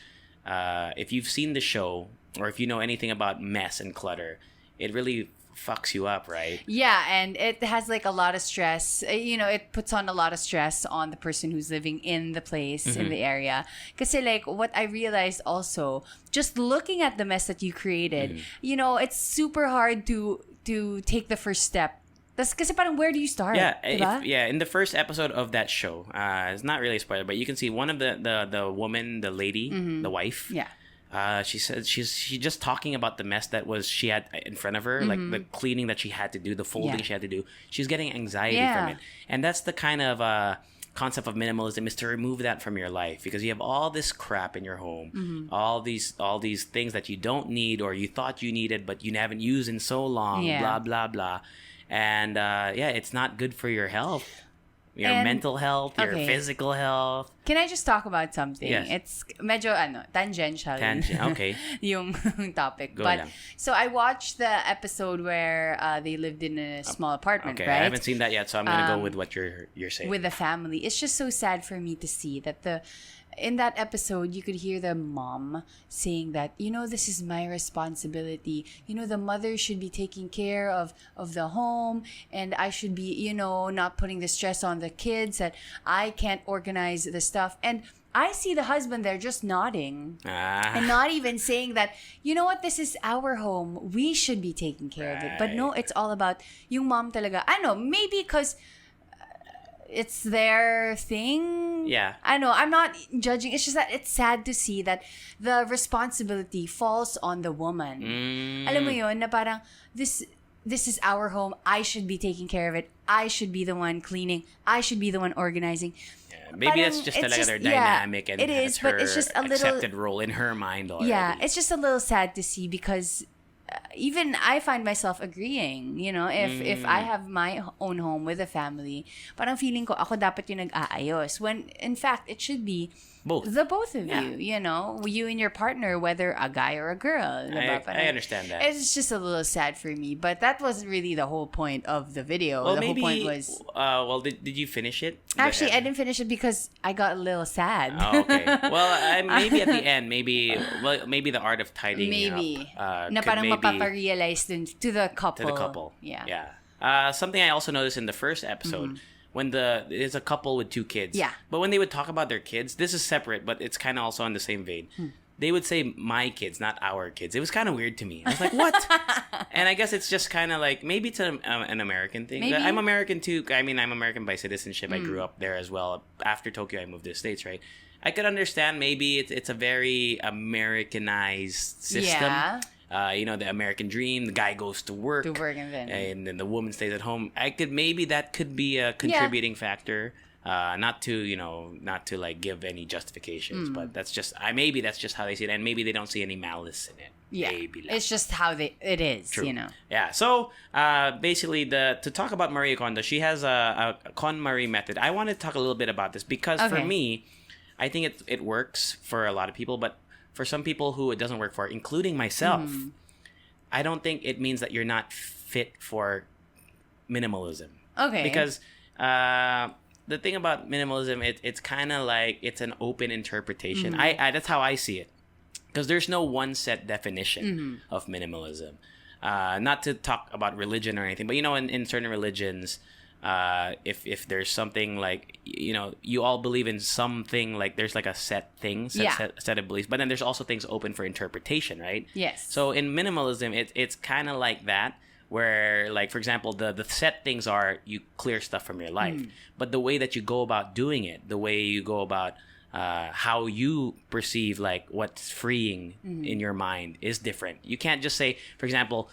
if you've seen the show or if you know anything about mess and clutter, it really fucks you up, right? Yeah, and it has like a lot of stress. It puts on a lot of stress on the person who's living in the place, in the area. Kasi like what I realized also, just looking at the mess that you created, it's super hard to take the first step. That's kasi parang where do you start? Yeah, diba? in the first episode of that show, it's not really a spoiler, but you can see one of the woman, the lady, the wife. Yeah. She said she's just talking about the mess that she had in front of her, like the cleaning that she had to do, the folding she had to do. She's getting anxiety from it, and that's the kind of concept of minimalism, is to remove that from your life, because you have all this crap in your home, all these things that you don't need or you thought you needed but you haven't used in so long, blah blah blah, and it's not good for your health. Your mental health, your physical health. Can I just talk about something? Yes. It's medyo tangential. Okay. Yung topic. Go but lang. So I watched the episode where they lived in a small apartment, Okay, right? I haven't seen that yet, so I'm gonna go with what you're saying. With the family. It's just so sad for me to see that in that episode, you could hear the mom saying that, this is my responsibility. The mother should be taking care of the home, and I should be, not putting the stress on the kids, that I can't organize the stuff. And I see the husband there just nodding and not even saying that, this is our home. We should be taking care of it. But no, it's all about yung mom talaga. I know, maybe because it's their thing. Yeah. I know. I'm not judging. It's just that it's sad to see that the responsibility falls on the woman. Alam mo yun, na parang, this is our home. I should be taking care of it. I should be the one cleaning. I should be the one organizing. Yeah, maybe that's just talaga their dynamic, and it is, it's her but it's just a little accepted role in her mind already. Yeah, it's just a little sad to see because even I find myself agreeing, if I have my own home with a family, parang feeling ko ako dapat yung nag-aayos. When in fact, it should be the both of you, you and your partner, whether a guy or a girl. I understand that. It's just a little sad for me, but that wasn't really the whole point of the video. Well, the maybe, whole point was... did you finish it? Actually, I didn't finish it because I got a little sad. Oh, okay. Well, maybe at the end, maybe the art of tidying up. Na parang mapaparealize dun to the couple. To the couple. Yeah. Something I also noticed in the first episode, when there's a couple with 2 kids. Yeah. But when they would talk about their kids, this is separate, but it's kind of also on the same vein. They would say my kids, not our kids. It was kind of weird to me. I was like, what? And I guess it's just kind of like, maybe it's an American thing. Maybe. I'm American too. I mean, I'm American by citizenship. I grew up there as well. After Tokyo, I moved to the States, right? I could understand maybe it's a very Americanized system. Yeah. The American dream, the guy goes to work and then the woman stays at home. That could be a contributing factor. Not to like give any justifications, but that's just how they see it, and maybe they don't see any malice in it. Yeah, maybe it's just how it is. True. Yeah. So basically, to talk about Marie Kondo, she has a KonMari method. I want to talk a little bit about this because for me, I think it works for a lot of people, but for some people who it doesn't work for, including myself, I don't think it means that you're not fit for minimalism. Okay. Because the thing about minimalism, it's kind of like it's an open interpretation. I that's how I see it. Because there's no one set definition of minimalism. Not to talk about religion or anything, but in certain religions, if there's something like you all believe in something, like there's like a set of beliefs, but then there's also things open for interpretation, right? Yes. So in minimalism, it's kind of like that, where like, for example, the set things are you clear stuff from your life, but the way that you go about doing it, the way you go about how you perceive like what's freeing in your mind is different. You can't just say, for example,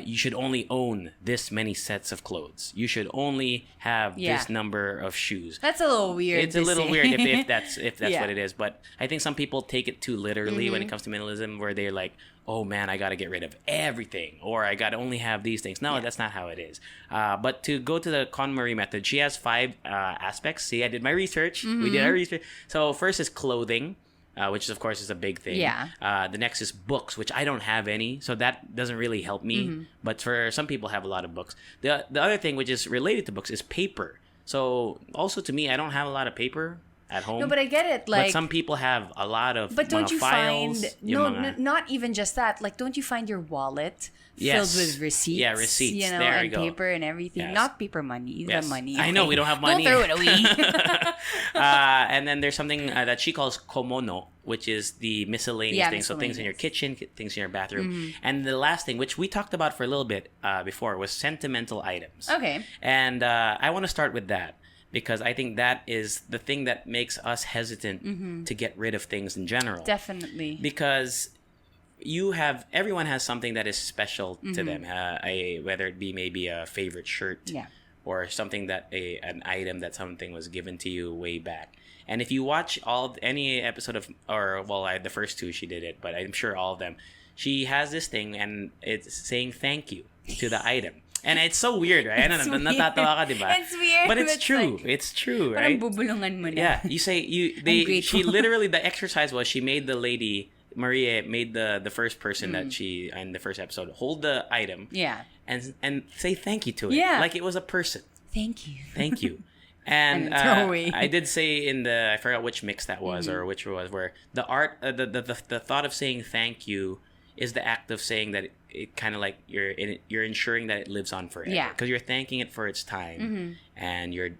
you should only own this many sets of clothes. You should only have this number of shoes. That's a little weird. It's a little weird if that's what it is. But I think some people take it too literally when it comes to minimalism, where they're like, oh man, I got to get rid of everything, or I got to only have these things. No, that's not how it is. But to go to the KonMari method, she has 5 aspects. See, I did my research. We did our research. So first is clothing. Which of course is a big thing. Yeah. The next is books, which I don't have any, so that doesn't really help me. But for some people have a lot of books. The other thing which is related to books is paper. So also to me, I don't have a lot of paper at home. No, but I get it. Like, but some people have a lot of but don't you files, find not even just that. Like, don't you find your wallet filled with receipts? Yeah, receipts. You know, there and you go. paper and everything. Yes. Not paper money. The money. Okay. I know we don't have money. Don't throw it away. And then there's something that she calls komono, which is the miscellaneous things. So things in your kitchen, things in your bathroom. And the last thing, which we talked about for a little bit before, was sentimental items. Okay. And I want to start with that, because I think that is the thing that makes us hesitant to get rid of things in general. Definitely. Because everyone has something that is special to them, whether it be maybe a favorite shirt, or something that an item that something was given to you way back. And if you watch any episode of, the first 2 she did it, but I'm sure all of them, she has this thing and it's saying thank you to the item. And it's so weird, right? It's weird. Natatawa ka, diba? It's weird. But it's true. Like, it's true, right? Parang bubulungan mo na. Yeah. You say, she literally, the exercise was she made the lady, Maria made the first person that she, in the first episode, hold the item. Yeah. And say thank you to it. Yeah. Like it was a person. Thank you. Thank you. And I did say I forgot which mix that was or which it was, where the art, the thought of saying thank you is the act of saying that it kind of like you're ensuring that it lives on forever. Yeah. Because you're thanking it for its time and you're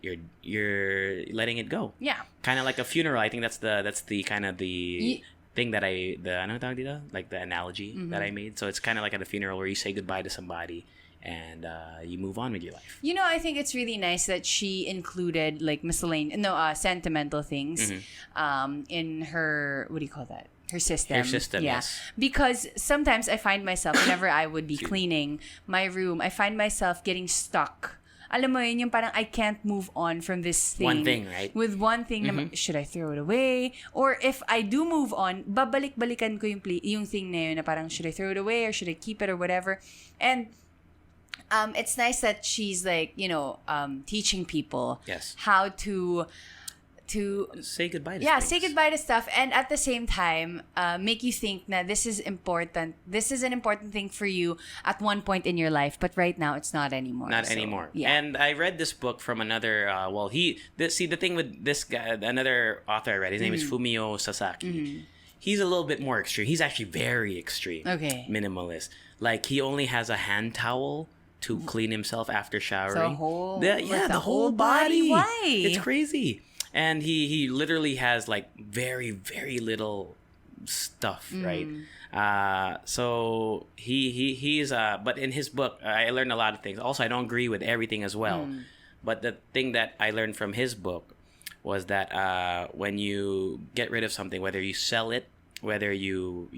letting it go. Yeah. Kind of like a funeral. I think that's the kind of the thing that ano tawag dito? Like the analogy that I made. So it's kind of like at a funeral where you say goodbye to somebody and you move on with your life. You know, I think it's really nice that she included like sentimental things in her, what do you call that? Her system. Yes. Because sometimes I find myself, whenever I would be cleaning my room, I find myself getting stuck. Alam mo yun, yung parang I can't move on from this thing. One thing, right? With one thing, na, should I throw it away? Or if I do move on, babalik-balikan ko yung thing na yun, na parang should I throw it away or should I keep it or whatever? And it's nice that she's like, teaching people how to say goodbye to things. Say goodbye to stuff, and at the same time make you think that this is important. This is an important thing for you at one point in your life, but right now it's not anymore. Anymore. Yeah. And I read this book from another the thing with this guy, another author I read, his name is Fumio Sasaki. He's a little bit more extreme. He's actually very extreme. Okay. Minimalist. Like he only has a hand towel to clean himself after showering. The whole body. Why? It's crazy. And he literally has like very, very little stuff, right? So he's but in his book I learned a lot of things. Also, I don't agree with everything as well. But the thing that I learned from his book was that when you get rid of something, whether you sell it, whether you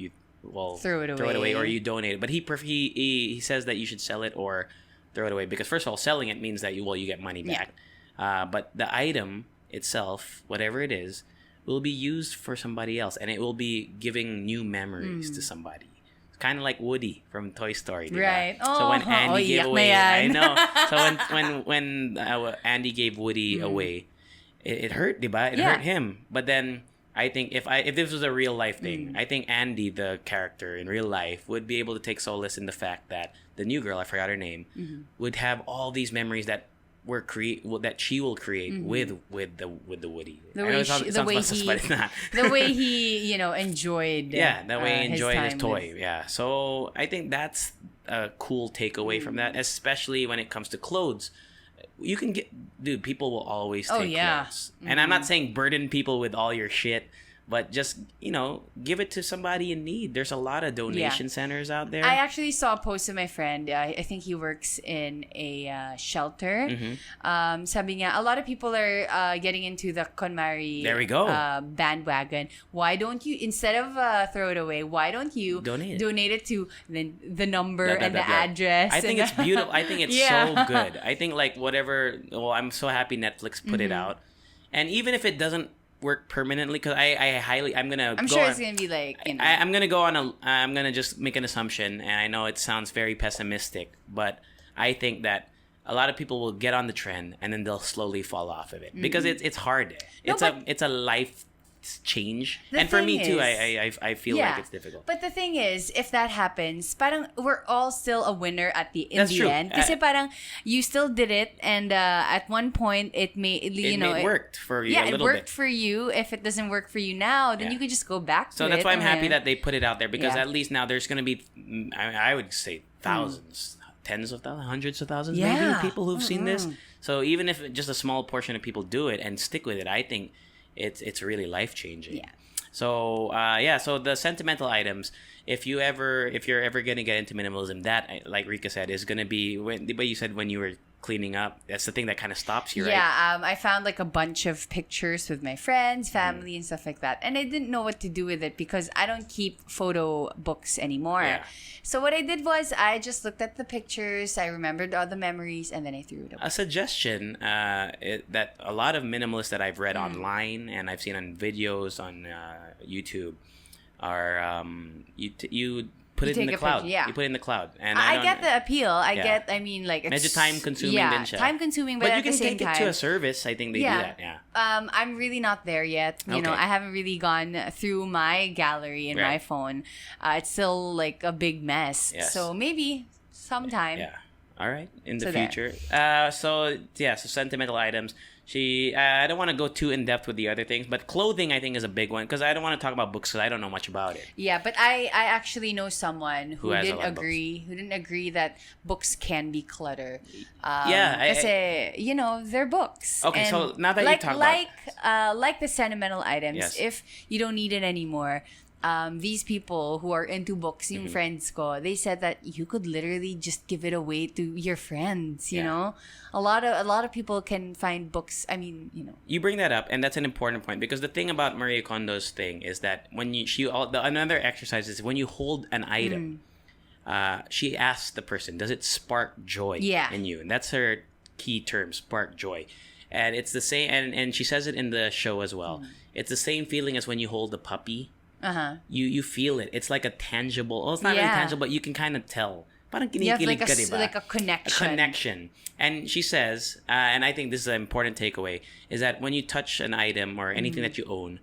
throw it away or you donate it, but he says that you should sell it or throw it away, because first of all, selling it means that you get money back. But the item itself, whatever it is, will be used for somebody else, and it will be giving new memories to somebody. It's kind of like Woody from Toy Story, diba? Right? So when Andy gave away, I know. So when Andy gave Woody away, it hurt, diba? It hurt him. But then I think if this was a real life thing, I think Andy, the character in real life, would be able to take solace in the fact that the new girl, I forgot her name, would have all these memories that that she will create with the Woody. The way he enjoyed. The way he enjoyed his toy. Yeah. So I think that's a cool takeaway from that, especially when it comes to clothes. You can people will always take clothes. And I'm not saying burden people with all your shit, but just, give it to somebody in need. There's a lot of donation centers out there. I actually saw a post of my friend. I think he works in a shelter. Sabi niya, a lot of people are getting into the KonMari there we go. Bandwagon. Why don't you, instead of throw it away, why don't you donate it to the number and the address? I think it's beautiful. I think it's so good. I think like whatever. Well, I'm so happy Netflix put it out, and even if it doesn't work permanently, because I'm sure it's gonna be like, I'm gonna just make an assumption, and I know it sounds very pessimistic, but I think that a lot of people will get on the trend and then they'll slowly fall off of it because it's hard. It's a life change, and for me too, I feel like it's difficult. But the thing is, if that happens, parang we're all still a winner at the end. Kasi parang you still did it, and at one point it worked for you. Yeah, it worked for you. If it doesn't work for you now, then you could just go back to it. So that's why I'm happy that they put it out there, because at least now there's gonna be, I would say, thousands. Tens of thousands, hundreds of thousands, maybe people who've seen this. So even if just a small portion of people do it and stick with it, I think it's really life changing. Yeah. So so the sentimental items, if you're ever gonna get into minimalism, that, like Rika said, is gonna be but you said when you were cleaning up, that's the thing that kind of stops you, right? Yeah, I found like a bunch of pictures with my friends, family, and stuff like that, and I didn't know what to do with it because I don't keep photo books anymore. Yeah. So what I did was I just looked at the pictures, I remembered all the memories, and then I threw it away. A suggestion that a lot of minimalists that I've read online and I've seen on videos on YouTube are you put it in the cloud. You put it in the cloud. And I get the appeal. I mean, like, it's medyo time consuming din siya. Time consuming, but you at the same time, you can take it to a service. I think they do that. Yeah. I'm really not there yet. You know, I haven't really gone through my gallery in my phone. It's still like a big mess. Yes. So maybe sometime. Yeah. All right. In the future. So sentimental items. I don't want to go too in depth with the other things, but clothing I think is a big one, because I don't want to talk about books because I don't know much about it. Yeah, but I actually know someone who didn't agree that books can be clutter. Kasi they're books. Okay, and so now that you talk like the sentimental items, if you don't need it anymore. These people who are into books, yung friends ko, they said that you could literally just give it away to your friends, you know? A lot of people can find books. I mean, You bring that up, and that's an important point, because the thing about Marie Kondo's thing is that when another exercise is when you hold an item, she asks the person, does it spark joy in you? And that's her key term, spark joy. And it's the same, and she says it in the show as well. It's the same feeling as when you hold a puppy. You feel it. It's like a tangible. Oh, it's not really tangible, but you can kind of tell. Parang kinikilig ka, diba? Like a connection. A connection. And she says, and I think this is an important takeaway, is that when you touch an item or anything that you own,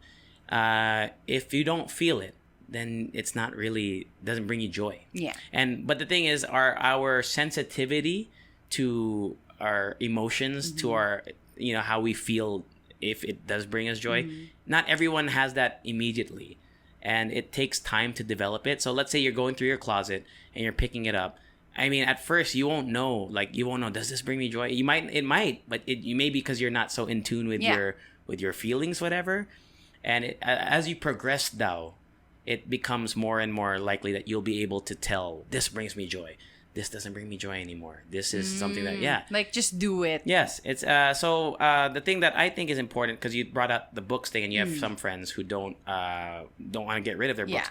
if you don't feel it, then it's not really, doesn't bring you joy. Yeah. But the thing is, our sensitivity to our emotions, to our, how we feel if it does bring us joy, not everyone has that immediately. And it takes time to develop it. So let's say you're going through your closet and you're picking it up. I mean, at first you won't know. Does this bring me joy? It might, but you may, because you're not so in tune with your feelings, whatever. And as you progress, it becomes more and more likely that you'll be able to tell, this brings me joy. This doesn't bring me joy anymore. This is something that, like, just do it. Yes. It's so the thing that I think is important, because you brought up the books thing, and you have some friends who don't want to get rid of their books.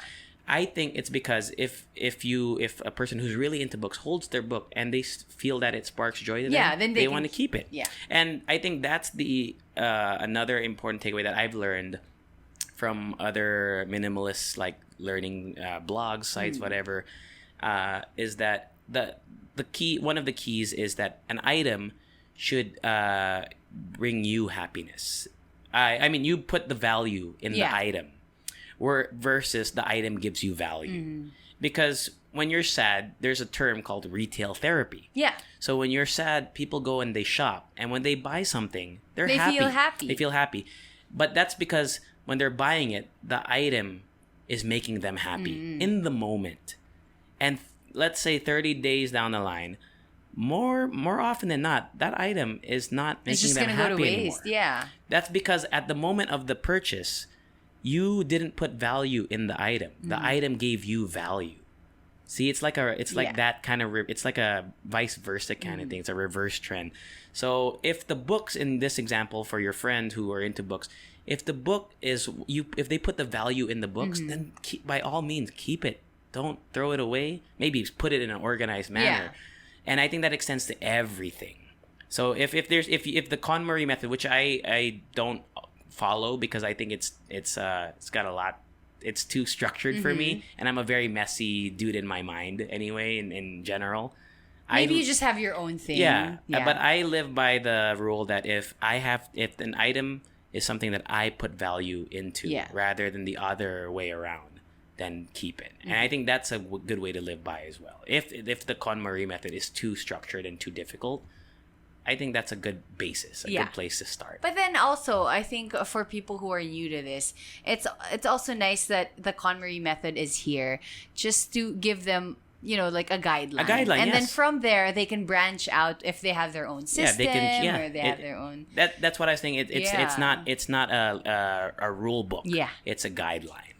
I think it's because if a person who's really into books holds their book and they feel that it sparks joy to them, then they want to keep it. Yeah. And I think that's the another important takeaway that I've learned from other minimalists, like learning blogs, sites, whatever, is that one of the keys is that an item should bring you happiness. I mean, you put the value in the item, versus the item gives you value. Because when you're sad, there's a term called retail therapy. Yeah. So when you're sad, people go and they shop, and when they buy something, they feel happy. They feel happy, but that's because when they're buying it, the item is making them happy in the moment. And let's say 30 days down the line, more often than not, that item is not making them happy anymore. It's just going to go to waste. Yeah. That's because at the moment of the purchase, you didn't put value in the item. The item gave you value. See, it's like that kind of it's like a vice versa kind of thing. It's a reverse trend. So if the books in this example for your friends who are into books, if the book is if they put the value in the books, then by all means keep it. Don't throw it away. Maybe put it in an organized manner. And I think that extends to everything. So if the KonMari method, which I don't follow because I think it's got a lot. It's too structured for me, and I'm a very messy dude in my mind anyway. In general, maybe you just have your own thing. Yeah, but I live by the rule that if an item is something that I put value into rather than the other way around, then keep it. And I think that's a good way to live by as well. If the KonMari method is too structured and too difficult, I think that's a good basis, a good place to start. But then also, I think for people who are new to this, it's also nice that the KonMari method is here just to give them, like a guideline. And then from there, they can branch out if they have their own system or they have their own. That's what I was saying. It's not a rule book. Yeah. It's a guideline.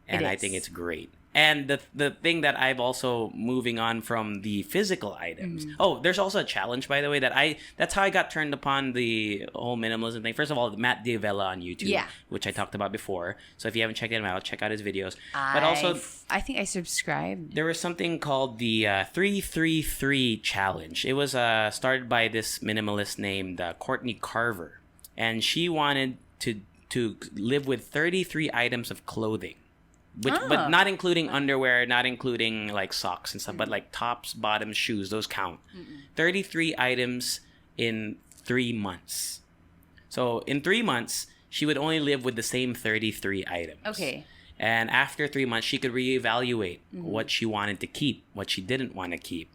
And I think it's great. And the thing that I've also moving on from the physical items. Oh, there's also a challenge, by the way, that's how I got turned upon the whole minimalism thing. First of all, Matt D'Avella on YouTube, which I talked about before. So if you haven't checked him out, check out his videos. But also, I think I subscribed. There was something called the 333 challenge. It was started by this minimalist named Courtney Carver, and she wanted to live with 33 items of clothing. But not including underwear, not including like socks and stuff, but like tops, bottoms, shoes, those count. 33 items in 3 months. So in 3 months, she would only live with the same 33 items. Okay. And after 3 months, she could reevaluate what she wanted to keep, what she didn't want to keep.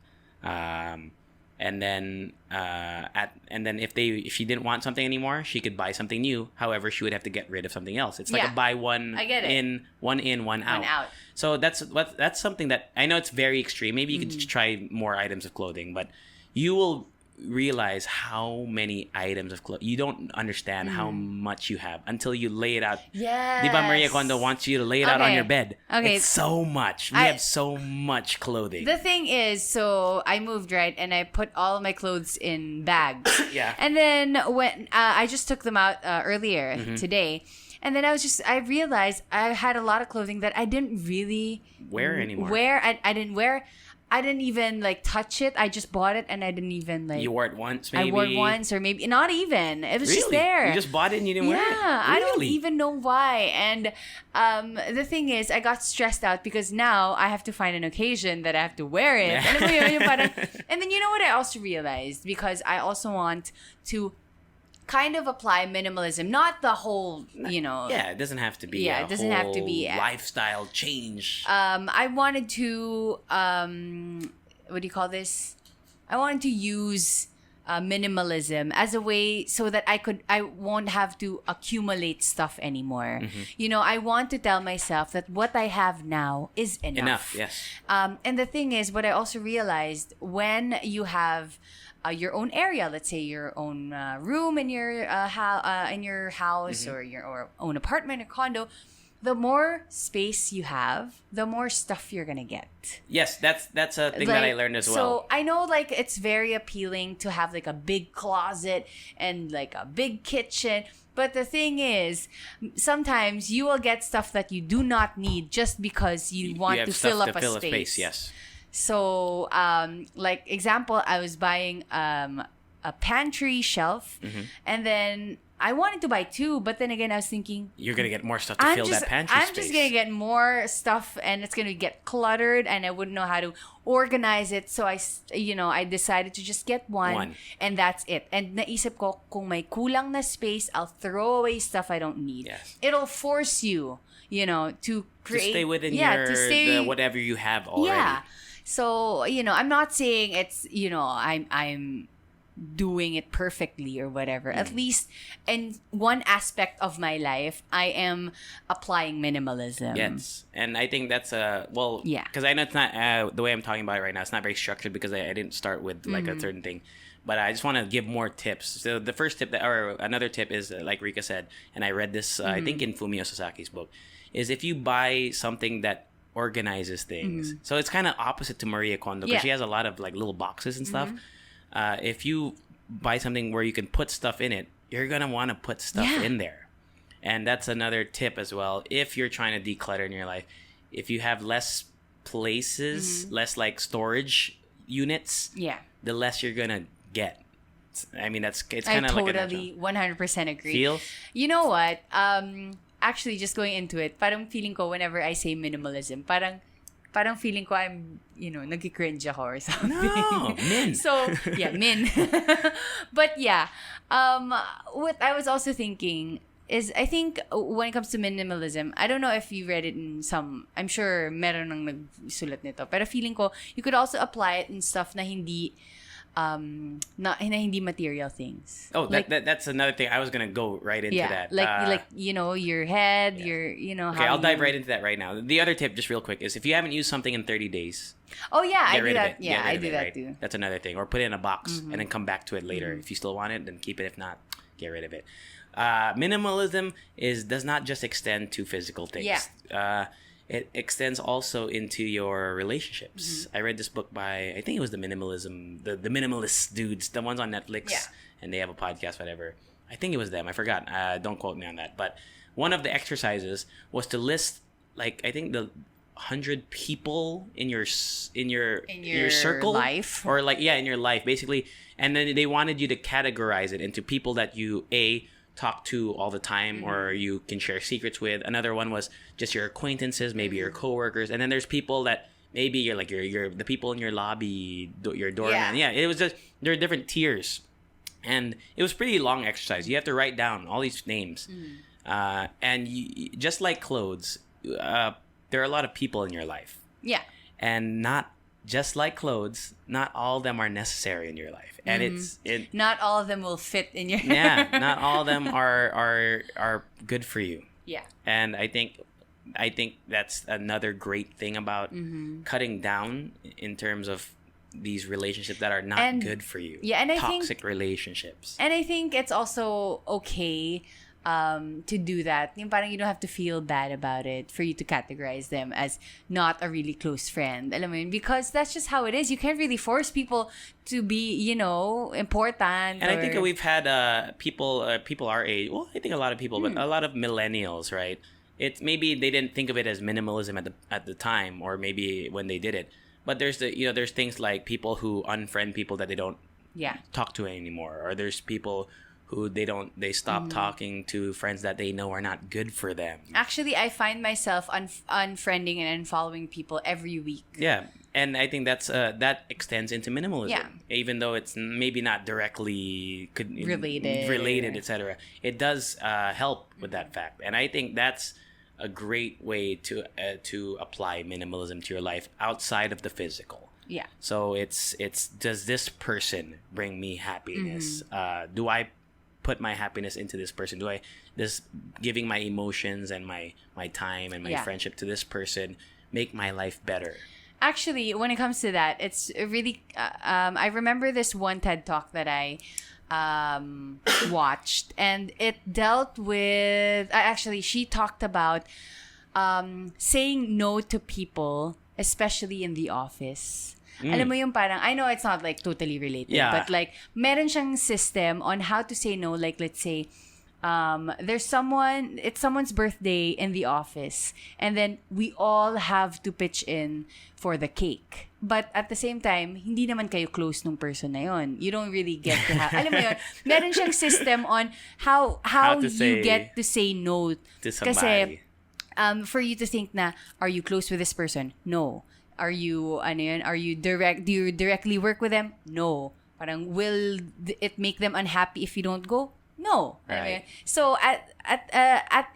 And then if she didn't want something anymore, she could buy something new. However, she would have to get rid of something else. It's like a buy one in, one out. So that's something that I know it's very extreme. Maybe you could just try more items of clothing, but you will realize how many items of clothing. You don't understand how much you have until you lay it out. Yes. Diba Marie Kondo wants you to lay it out on your bed. Okay. It's so much. We have so much clothing. The thing is, so I moved, right? And I put all of my clothes in bags. Yeah. And then when I just took them out earlier today. And then I realized I had a lot of clothing that I didn't really wear anymore. I didn't wear. I didn't even like touch it. I just bought it and I didn't even like. You wore it once, maybe. I wore it once, or maybe not even. It was really? just there. You just bought it and you didn't wear it. Yeah, really? I don't even know why. And the thing is, I got stressed out because now I have to find an occasion that I have to wear it. And then you know what I also realized, because I also want to kind of apply minimalism, not the whole, Yeah, it doesn't have to be. Yeah, it doesn't have to be lifestyle change. I wanted to what do you call this? I wanted to use minimalism as a way so that I won't have to accumulate stuff anymore. I want to tell myself that what I have now is enough. Yes. And the thing is, what I also realized, when you have your own area, let's say your own room in your house or your own apartment or condo, the more space you have, the more stuff you're gonna get. Yes, that's a thing that I learned as well. So I know, like, it's very appealing to have like a big closet and like a big kitchen. But the thing is, sometimes you will get stuff that you do not need just because you want to fill up a space. Yes. So, like example, I was buying a pantry shelf, and then I wanted to buy 2, but then again, I was thinking, you're gonna get more stuff to fill that pantry space. I'm just gonna get more stuff, and it's gonna get cluttered, and I wouldn't know how to organize it. So I decided to just get one, and that's it. And naisip ko, kung may kulang na space, I'll throw away stuff I don't need. Yes. It'll force you, to create, to stay within whatever you have already. Yeah. So, I'm not saying it's, I'm doing it perfectly or whatever. At least in one aspect of my life, I am applying minimalism. Yes. And I think that's Yeah. because I know it's not the way I'm talking about it right now, it's not very structured because I didn't start with like a certain thing. But I just want to give more tips. So the first tip or another tip is like Rika said, and I read this I think in Fumio Sasaki's book, is if you buy something that organizes things. So it's kind of opposite to Marie Kondo because she has a lot of like little boxes and stuff. If you buy something where you can put stuff in it, you're gonna want to put stuff in there. And that's another tip as well. If you're trying to declutter in your life, if you have less places, less like storage units, the less you're gonna get. I mean, it's kind of like a totally 100% agree. Feel? You know what? Actually, just going into it, parang feeling ko whenever I say minimalism, parang feeling ko I'm, nag-cringe ako or something. No, min. So, yeah, min. But yeah, what I was also thinking is, I think when it comes to minimalism, I don't know if you read it in I'm sure meron nang nagsulat nito, pero feeling ko, you could also apply it in stuff na hindi material things. Oh, that's another thing. I was gonna go right into that. Like your head, your Okay, I'll dive right into that right now. The other tip, just real quick, is if you haven't used something in 30 days. Oh yeah, I do that. Get Yeah, rid I of do it, that right? too. That's another thing. Or put it in a box and then come back to it later. If you still want it, then keep it. If not, get rid of it. Minimalism does not just extend to physical things. Yeah. It extends also into your relationships. I read this book by, I think it was the Minimalist dudes, the ones on Netflix, and they have a podcast, whatever. I think it was them. I forgot. Don't quote me on that. But one of the exercises was to list, like, I think the 100 people in your circle, life, or like in your life, basically. And then they wanted you to categorize it into people that you talk to all the time or you can share secrets with. Another one was just your acquaintances, maybe your coworkers, and then there's people that maybe you're like you're the people in your lobby, your doorman. It was just, there are different tiers, and it was pretty long exercise. You have to write down all these names, and just like clothes, there are a lot of people in your life, and not just like clothes, not all of them are necessary in your life. And not all of them will fit in your not all of them are good for you. Yeah. And I think that's another great thing about cutting down in terms of these relationships that are not good for you. Yeah, and I think toxic relationships. And I think it's also okay to do that. Yung parang you don't have to feel bad about it for you to categorize them as not a really close friend. Alam mo yun? Because that's just how it is. You can't really force people to be, important. And I think we've had people our age. Well, I think a lot of people, but a lot of millennials, right? It's maybe they didn't think of it as minimalism at the time, or maybe when they did it. But there's there's things like people who unfriend people that they don't talk to anymore, or there's people who they stop talking to friends that they know are not good for them. Actually, I find myself unfriending and unfollowing people every week. Yeah, and I think that extends into minimalism. Yeah. Even though it's maybe not directly related, etc. It does help with that fact, and I think that's a great way to apply minimalism to your life outside of the physical. Yeah. So it's does this person bring me happiness? Do I put my happiness into this person? Do I giving my emotions and my time and my friendship to this person make my life better? Actually, when it comes to that, it's really I remember this one TED Talk that I watched, and it dealt with she talked about saying no to people, especially in the office. Alam mo yung parang, I know it's not like totally related, but like meron siyang system on how to say no. Like, let's say it's someone's birthday in the office, and then we all have to pitch in for the cake. But at the same time, hindi naman kayo close nung person na yon. You don't really get to have, alam mo yun, meron siyang system on how you get to say no to somebody. Kasi for you to think na, are you close with this person? No. Are you do you directly work with them? No. Parang, will it make them unhappy if you don't go? No. Right. So at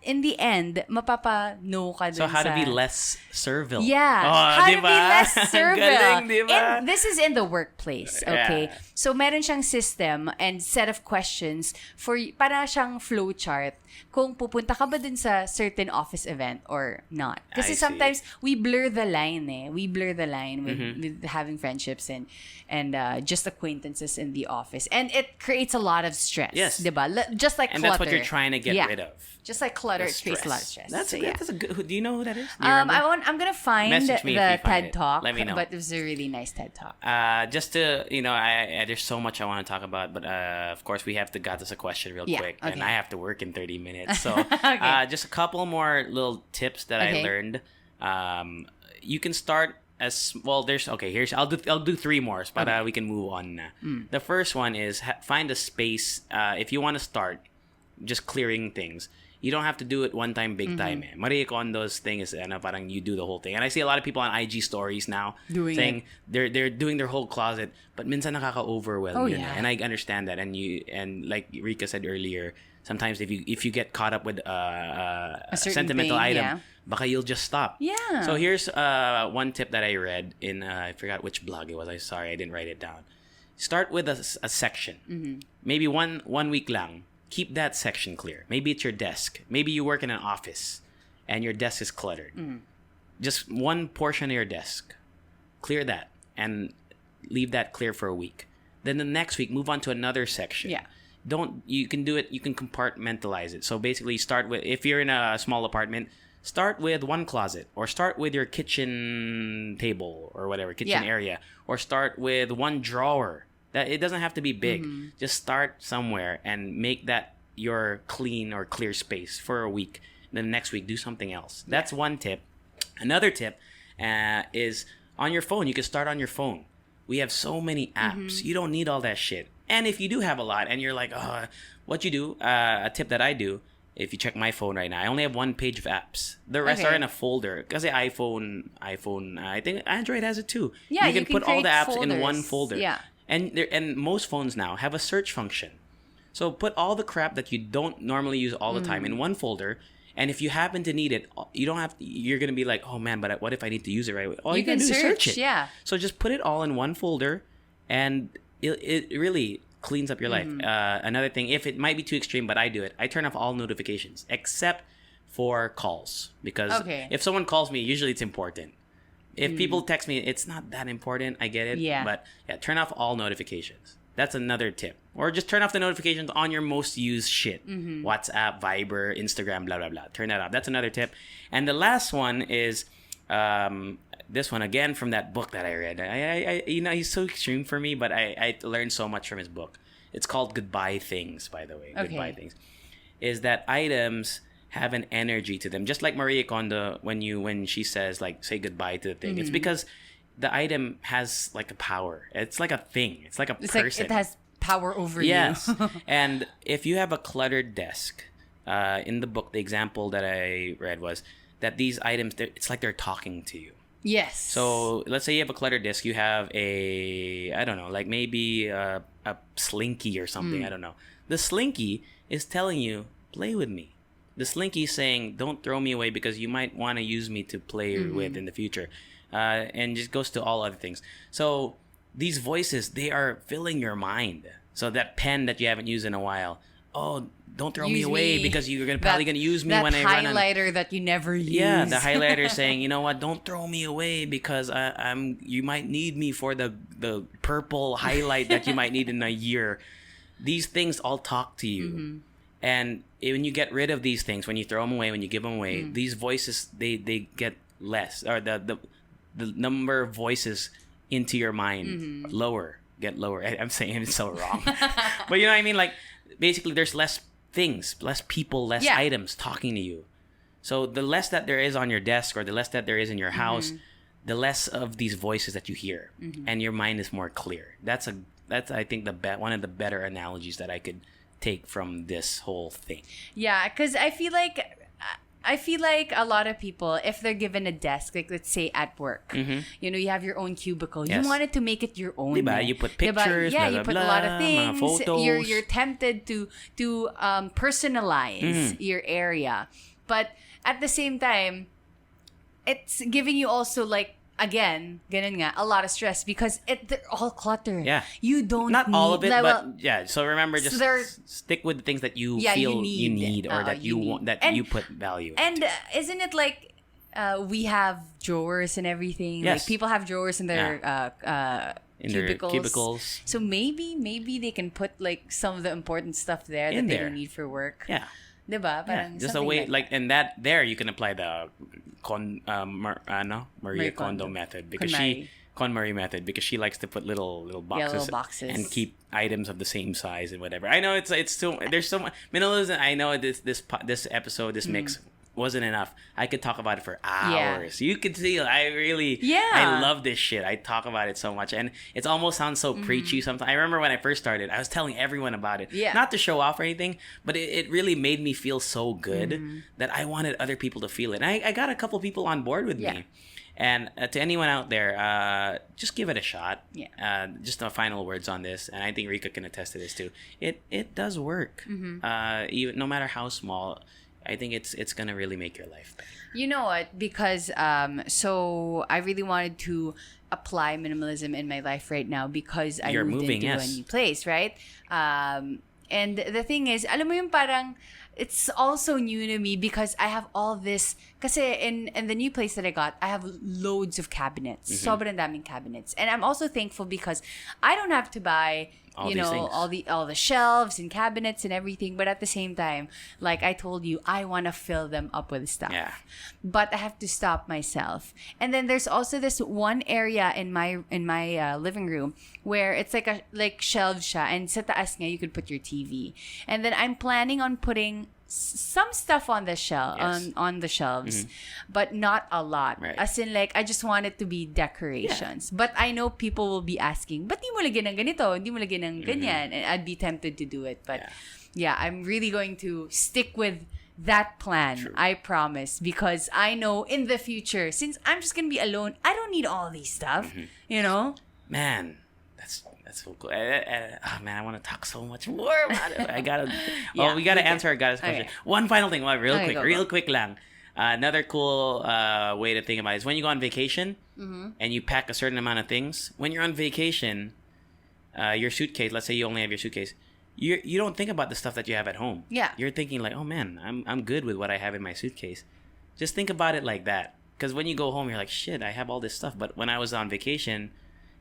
in the end, mapapa-no ka dun So how to sa... be less servile. Yeah. Oh, How diba? to be less servile. Galing, diba? This is in the workplace, okay? Yeah. So meron siyang system and set of questions for para siyang flow chart kung pupunta ka ba dun sa certain office event or not. Kasi I see. sometimes we blur the line We blur the line with having friendships and just acquaintances in the office. And it creates a lot of stress. Yes. Diba? Just like And clutter. that's what you're trying to get rid of. Just like clutter, The it creates a lot of stress. stress. That's a good. Do you know who that is? Do you remember? I'm gonna find Message me if the you find TED it. Talk. Let me know. But it was a really nice TED Talk. Just to, I there's so much I want to talk about, but of course we have to got this a question real quick, okay. and I have to work in 30 minutes. So Okay. just a couple more little tips that I Okay. learned. You can start as well. Here's I'll do three more, but we can move on now. The first one is find a space. If you want to start, just clearing things. You don't have to do it one time, big time. Marie Kondo's thing is parang you do the whole thing. And I see a lot of people on IG stories now saying they're doing their whole closet, but minsan nakaka-overwhelm yun. Yeah. And I understand that. And like Rika said earlier, sometimes if you get caught up with a certain sentimental thing, item, baka you'll just stop. Yeah. So here's one tip that I read in I forgot which blog it was. I'm sorry, I didn't write it down. Start with a section. Maybe one week lang. Keep that section clear. Maybe it's your desk. Maybe you work in an office and your desk is cluttered. Just one portion of your desk. Clear that and leave that clear for a week. Then the next week, move on to another section. Yeah. You can do it, you can compartmentalize it. So basically start with, if you're in a small apartment, start with one closet or start with your kitchen table or whatever, kitchen area, or start with one drawer. That it doesn't have to be big. Just start somewhere and make that your clean or clear space for a week. Then next week, do something else. That's one tip. Another tip is on your phone. You can start on your phone. We have so many apps. You don't need all that shit. And if you do have a lot and you're like, what you do, a tip that I do, if you check my phone right now, I only have one page of apps. The rest are in a folder. Because iPhone, I think Android has it too. Yeah, you can put all the apps folders. in one folder. Yeah. And most phones now have a search function. So put all the crap that you don't normally use all the time in one folder. And if you happen to need it, you don't have to, you're going to be like, oh man, but what if I need to use it right away? All you can do is search it. Yeah. So just put it all in one folder and it really cleans up your life. Another thing, if it might be too extreme, but I do it, I turn off all notifications except for calls. Because if someone calls me, usually it's important. If people text me, it's not that important. I get it. Yeah. But turn off all notifications. That's another tip. Or just turn off the notifications on your most used shit. WhatsApp, Viber, Instagram, blah, blah, blah. Turn that off. That's another tip. And the last one is this one, again, from that book that I read. I he's so extreme for me, but I learned so much from his book. It's called Goodbye Things, by the way. Goodbye Things. Is that items have an energy to them. Just like Marie Kondo, when she says, like, say goodbye to the thing. It's because the item has, like, a power. It's like a thing. It's like a person. Like it has power over yes. you. And if you have a cluttered desk, in the book, the example that I read was that these items, it's like they're talking to you. Yes. So let's say you have a cluttered desk. You have I don't know, like maybe a slinky or something. I don't know. The slinky is telling you, play with me. The slinky is saying, don't throw me away because you might want to use me to play with in the future. And just goes to all other things. So these voices, they are filling your mind. So that pen that you haven't used in a while, don't throw me away because you're probably going to use me when I run. That highlighter that you never use. Yeah, the highlighter saying, you know what, don't throw me away because you might need me for the purple highlight that you might need in a year. These things all talk to you. And when you get rid of these things, when you throw them away, when you give them away, these voices, they get less. Or the number of voices into your mind get lower. I'm saying it so wrong. But you know what I mean? Like, basically, there's less things, less people, less items talking to you. So the less that there is on your desk or the less that there is in your house, the less of these voices that you hear. And your mind is more clear. That's I think one of the better analogies that I could take from this whole thing. Yeah, because I feel like I feel like a lot of people, if they're given a desk, like let's say at work, you have your own cubicle. Yes. You wanted to make it your own. Diba? You put pictures, Yeah, blah, you blah, put a lot of blah, things. mga photos. You're tempted to personalize your area, but at the same time, it's giving you also like. Again, ganun nga, a lot of stress because they're all clutter. Yeah. You don't Not need, all of it, like, but yeah. So remember, just so stick with the things that you Yeah, feel you need. or that you want, that you put value into. And isn't it like we have drawers and everything? Yes. Like people have drawers in their in cubicles. their cubicles. So maybe they can put like some of the important stuff there that they don't need for work. Yeah. Diba? Yeah, Parang just a something way like and that there you can apply the Marie Kondo method because KonMari method because she likes to put little boxes and keep items of the same size and whatever. I know it's so there's so much minimalism. I know this episode this mix wasn't enough. I could talk about it for hours. You could see I love this shit. I talk about it so much and it almost sounds so preachy sometimes. I remember when I first started, I was telling everyone about it. Yeah. Not to show off or anything, but it really made me feel so good that I wanted other people to feel it. And I got a couple people on board with me. And to anyone out there, just give it a shot. Yeah. Just the final words on this, and I think Rika can attest to this too. It does work. Even no matter how small, I think it's gonna really make your life better. You know what? Because so I really wanted to apply minimalism in my life right now because I moved into a new place, right? And the thing is, alam mo yung parang it's also new to me because I have all this. Kasi in the new place that I got, I have loads of cabinets. Sobrang daming cabinets. And I'm also thankful because I don't have to buy all the shelves and cabinets and everything, but at the same time, like I told you, I want to fill them up with stuff. Yeah. But I have to stop myself. And then there's also this one area in my living room where it's like shelves siya, and sa taas nga you could put your TV. And then I'm planning on putting some stuff on the on the shelves, but not a lot. Right. As in, like, I just want it to be decorations. But I know people will be asking, "Ba't di mo lagyan ng ganito? Di mo lagyan ng ganyan?" And I'd be tempted to do it. But yeah, I'm really going to stick with that plan. True. I promise, because I know in the future, since I'm just gonna be alone, I don't need all these stuff. You know, Man, that's so cool. Man, I want to talk so much more about it. I gotta. We gotta answer our guys' question. Okay. One final thing, real Go. quick lang. Another cool way to think about it is when you go on vacation and you pack a certain amount of things. When you're on vacation, your suitcase. Let's say you only have your suitcase. You don't think about the stuff that you have at home. Yeah. You're thinking like, oh man, I'm good with what I have in my suitcase. Just think about it like that. Because when you go home, you're like, shit, I have all this stuff. But when I was on vacation,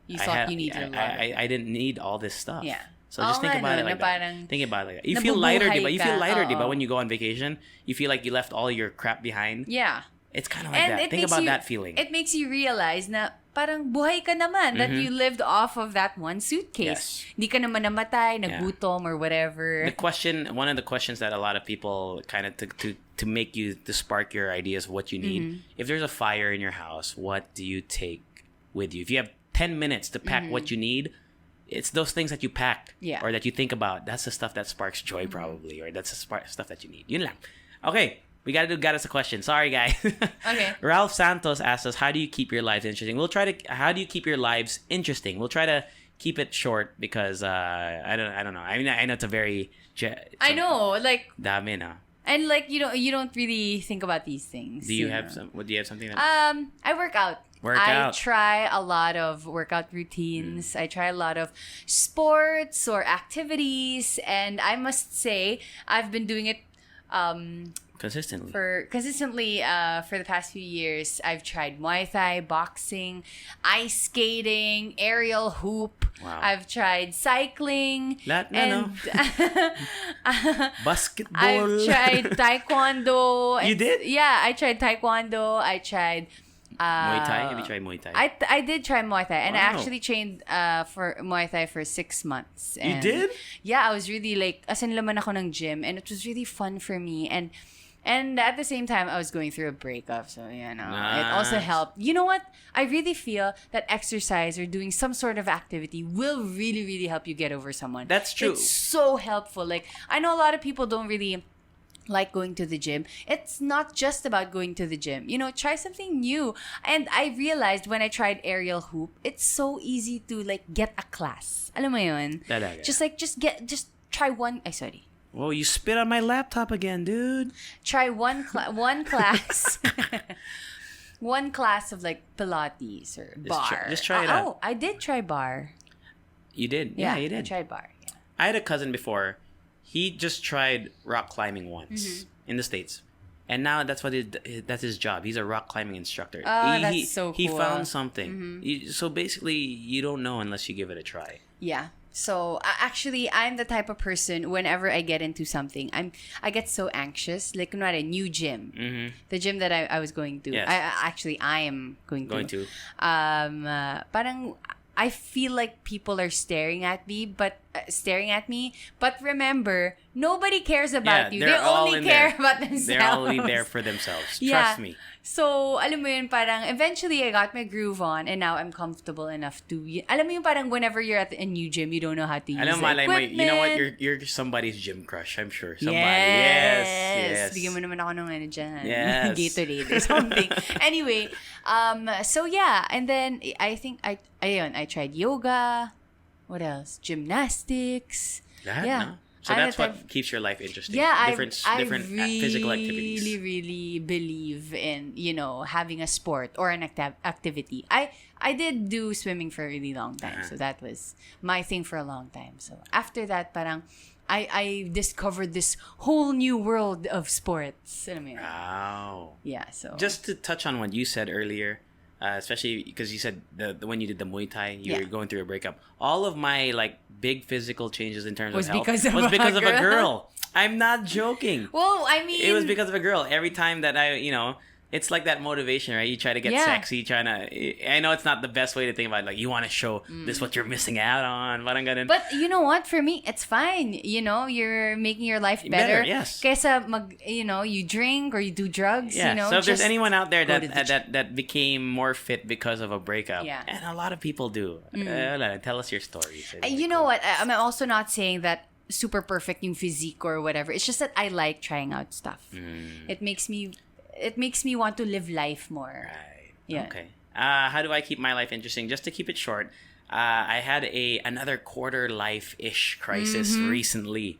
you thought you needed a lot. I didn't need all this stuff. Yeah. So just think about it like that. Think about it like that. You feel lighter, diba? You feel lighter, diba? When you go on vacation, you feel like you left all your crap behind. Yeah. It's kind of like that. Think about that feeling. It makes you realize na parang buhay ka naman that you lived off of that one suitcase. Hindi ka naman namatay, nagutom or whatever. One of the questions that a lot of people kind of to make you, to spark your ideas of what you need. If there's a fire in your house, what do you take with you? If you have 10 minutes to pack what you need, it's those things that you pack or that you think about. That's the stuff that sparks joy probably, or that's the stuff that you need. Yun lang. Okay. We got us a question. Sorry, guys. Okay. Ralph Santos asked us, how do you keep your lives interesting? How do you keep your lives interesting? We'll try to keep it short because, I don't know. I mean, I know it's a very... I know, like... Dami na. And like, you don't really think about these things. Do you have something that... I work out. I try a lot of workout routines. I try a lot of sports or activities. And I must say, I've been doing it... consistently for the past few years. I've tried Muay Thai, boxing, ice skating, aerial hoop. Wow. I've tried cycling. Basketball. I've tried taekwondo. You did? Yeah, I tried taekwondo. I tried Muay Thai? Have you tried Muay Thai? I did try Muay Thai, and I Wow. actually trained for Muay Thai for 6 months. You And did? Yeah, I was really like, as in laman ako ng gym, and it was really fun for me. And at the same time, I was going through a breakup, so it also helped. You know what? I really feel that exercise or doing some sort of activity will really, really help you get over someone. That's true. It's so helpful. Like, I know a lot of people don't really like going to the gym, it's not just about going to the gym. You know, try something new. And I realized when I tried aerial hoop, it's so easy to like get a class. Alam mo yun? Talaga. Just try one. Ay, sorry. Whoa, you spit on my laptop again, dude. Try one class. One class of like Pilates or bar. Just try it out. Oh, I did try bar. You did? Yeah, you did. I tried bar. Yeah. I had a cousin before. He just tried rock climbing once in the States. And now that's his job. He's a rock climbing instructor. Oh, that's so cool. He found something. So basically, you don't know unless you give it a try. Yeah. So actually, I'm the type of person, whenever I get into something, I get so anxious. Like, kunwari, new gym. The gym that I was going to. Yes. I am going to. Parang I feel like people are staring at me, but remember, nobody cares about you. They only care about themselves. They're only there for themselves. Trust me. So, alam mo yun, parang eventually I got my groove on and now I'm comfortable enough to, alam mo yun, parang whenever you're at a new gym, you don't know how to use equipment. You know what? You're somebody's gym crush, I'm sure. Somebody. Yes. Bigyan mo naman ako ng ano dyan. Yes. Gatorade or something. Anyway, so yeah, and then I think I tried yoga. What else? Gymnastics. No? So that's what keeps your life interesting. Yeah, different physical activities. I really believe in, having a sport or an activity. I did do swimming for a really long time. So that was my thing for a long time. So after that, parang I discovered this whole new world of sports. Wow. Yeah, so just to touch on what you said earlier, especially because you said the when you did the Muay Thai, you were going through a breakup. All of my like big physical changes in terms of health was because of a girl. I'm not joking. Well, I mean, it was because of a girl. Every time that it's like that motivation, right? You try to get sexy, I know it's not the best way to think about it. Like, you want to show this what you're missing out on. Parang ganun. But you know what? For me, it's fine. You're making your life better. Yes. Kesa you drink or you do drugs. Yeah. So if there's anyone out there that became more fit because of a breakup, and a lot of people do, tell us your stories. You know what? I'm also not saying that super perfect yung physique or whatever. It's just that I like trying out stuff. It makes me want to live life more. Right. Yeah. Okay. How do I keep my life interesting? Just to keep it short, I had another quarter life-ish crisis recently.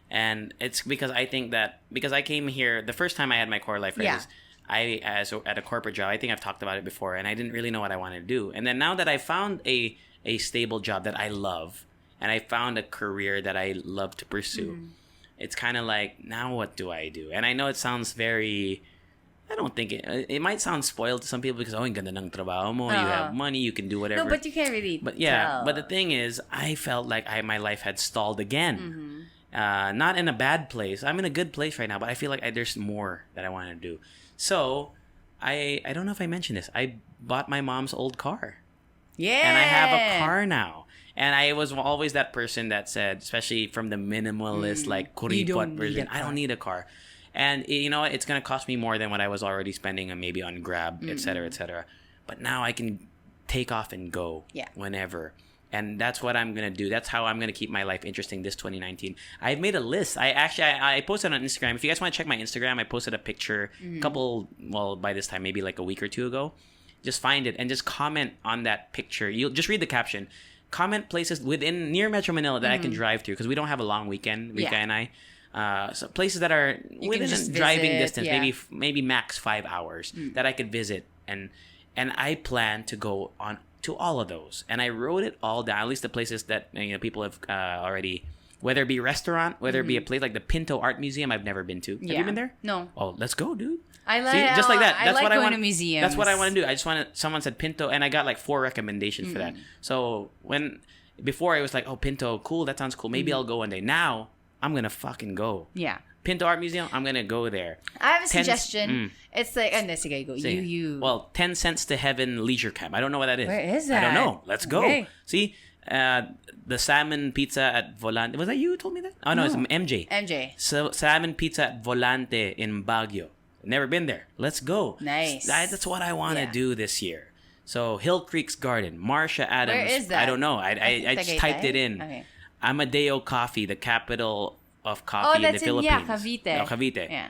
And it's because I think that, because I came here, the first time I had my quarter life crisis, at a corporate job, I think I've talked about it before, and I didn't really know what I wanted to do. And then now that I found a stable job that I love, and I found a career that I love to pursue, it's kind of like, now what do I do? And I know it sounds very... I don't think it might sound spoiled to some people because, ang ganda ng trabaho mo, you have money, you can do whatever. No, but you can't really tell. But the thing is, I felt like my life had stalled again. Not in a bad place. I'm in a good place right now, but I feel like there's more that I want to do. So, I don't know if I mentioned this. I bought my mom's old car. Yeah. And I have a car now. And I was always that person that said, especially from the minimalist, like, kuripot version, I don't need a car. And you know what? It's going to cost me more than what I was already spending maybe on Grab, et cetera, et cetera. But now I can take off and go whenever. And that's what I'm going to do. That's how I'm going to keep my life interesting this 2019. I've made a list. I posted on Instagram. If you guys want to check my Instagram, I posted a picture by this time, maybe like a week or two ago. Just find it and just comment on that picture. You'll just read the caption. Comment places near Metro Manila that I can drive through because we don't have a long weekend, Rika and I. So places that are within driving distance, maybe max 5 hours that I could visit, and I plan to go on to all of those, and I wrote it all down. At least the places that people have already, whether it be a restaurant, whether it be a place like the Pinto Art Museum, I've never been to. Have you been there? No. Oh, let's go, dude. I like just like that. That's I like what I going want to museums. That's what I want to do. I just want someone said Pinto, and I got like 4 recommendations for that. So before I was like, oh, Pinto, cool, that sounds cool. Maybe I'll go one day. Now I'm gonna fucking go. Yeah. Pinto Art Museum, I'm gonna go there. I have a suggestion. It's like, sige, go. You. Well, 10 Cents to Heaven Leisure Camp. I don't know what that is. Where is that? I don't know. Let's go. Okay. See, the salmon pizza at Volante. Was that you who told me that? Oh no, it's MJ. MJ. So salmon pizza at Volante in Baguio. Never been there. Let's go. Nice. That's what I want to do this year. So Hill Creek's Garden, Marsha Adams. Where is that? I don't know. I just typed it in. Okay. Amadeo Coffee, the capital of coffee in the that's Philippines. Cavite. No, Cavite. Yeah.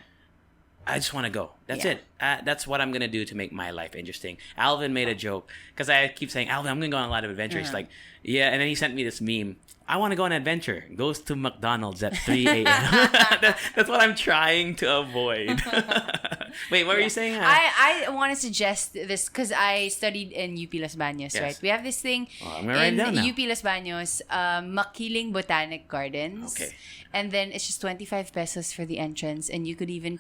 I just want to go. That's Yeah. it. That's what I'm gonna do to make my life interesting. Alvin made a joke because I keep saying, Alvin, I'm gonna go on a lot of adventures. He's like, yeah, and then he sent me this meme. I want to go on an adventure. Goes to McDonald's at 3 a.m. That's what I'm trying to avoid. Wait, what were you saying? I want to suggest this because I studied in UP Los Baños, Yes. right? We have this thing I'm gonna write it down in now. UP Los Baños, Makiling Botanic Gardens. Okay. And then it's just 25 pesos for the entrance. And you could even...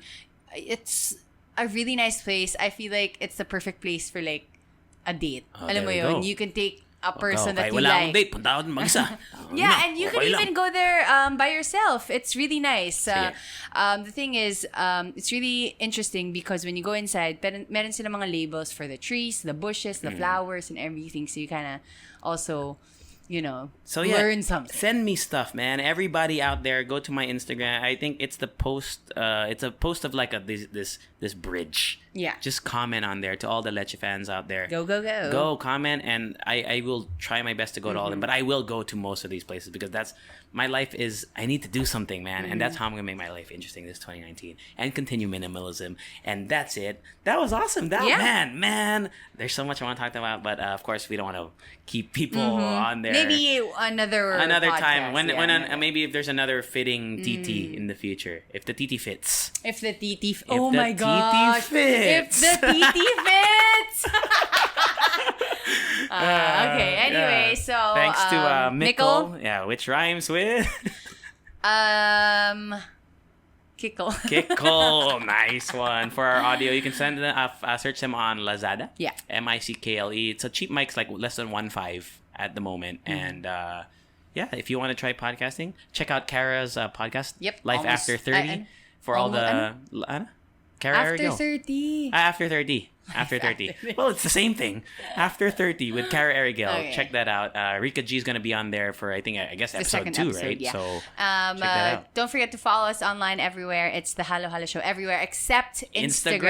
It's a really nice place. I feel like it's the perfect place for like a date. Oh, Alam mo there we yun, go. you can take a person that kahit you wala akong like. date, punta ako mag-isa. Yeah, and you okay can lang. even go there by yourself. It's really nice. Sige. The thing is, it's really interesting because when you go inside, meron sila mga labels for the trees, the bushes, the flowers, and everything. So you kind of also, So yeah, learn something. send me stuff, man. Everybody out there, go to my Instagram. I think it's the post. It's a post of like this bridge. Yeah. Just comment on there to all the Leche fans out there. Go. Go comment, and I will try my best to go to all of them. But I will go to most of these places because that's my life is. I need to do something, man, and that's how I'm gonna make my life interesting this 2019 and continue minimalism. And that's it. That was awesome. Man. There's so much I want to talk about, but of course we don't want to keep people on there. Maybe another time podcast, when maybe if there's another fitting TT in the future, if the TT fits. If the TT... the my TT gosh. fits. If the TT fits. Okay, anyway, so... Thanks to Mickle. Mickle. Yeah, which rhymes with... Kickle. Kickle. Nice one. For our audio, you can send them, search them on Lazada. Yeah. Mickle. It's a cheap mic's like less than 1.5 at the moment. And yeah, if you want to try podcasting, check out Kara's podcast. Yep. Life Almost- After 30. For all the... Kara After Ariel. 30. After 30. After 30. Well, it's the same thing. After 30 with Kara Arigel. Okay. Check that out. Rika G is going to be on there for, I guess, The episode second 2, episode, right? yeah. So, check that out. Don't forget to follow us online everywhere. It's the Halo Halo Show everywhere except Instagram.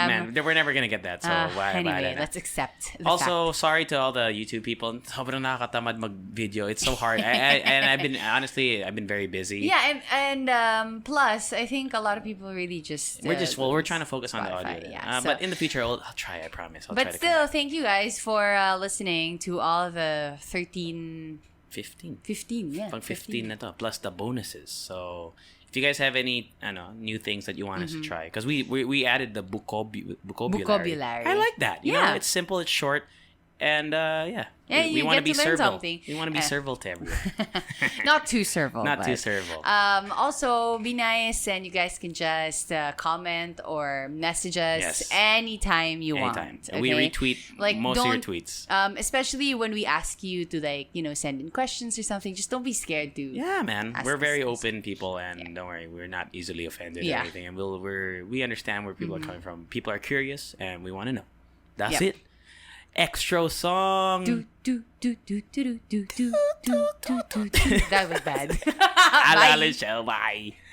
Man, we're never going to get that. So, why Anyway, na? let's accept the Also, fact. sorry to all the YouTube people. Sobrang nakakatamad mag-video. It's so hard. And I've been very busy. Yeah, and plus, I think a lot of people really just... We're trying to focus on the Spotify, audio. yeah, so- But in the future, I'll try, I promise. I'll try But to still, thank you guys for listening to all the 15, 15. yeah. Pang 15 na to, plus the bonuses. So, if you guys have any new things that you want us to try, because we added the BUKObulary. BUKObulary. I like that. You know, Yeah. it's simple, it's short, and yeah. Yeah, we you want get be to learn servile. something. We want to be servile to everyone. Not too servile. Not but, too servile. Also, be nice and you guys can just comment or message us Yes. anytime you Anytime. want. And we okay? retweet Like, most of your don't- tweets. Especially when we ask you to send in questions or something. Just don't be scared to. Yeah, man. Ask We're us very questions. open people, and don't worry, we're not easily offended Yeah. or anything. And we understand where people are coming from. People are curious, and we want to know. That's Yep. it. Extra song. Do, do, do, do, do, do, do, do, do, do, do. That was bad. Halo Bye. Halo Show. Bye.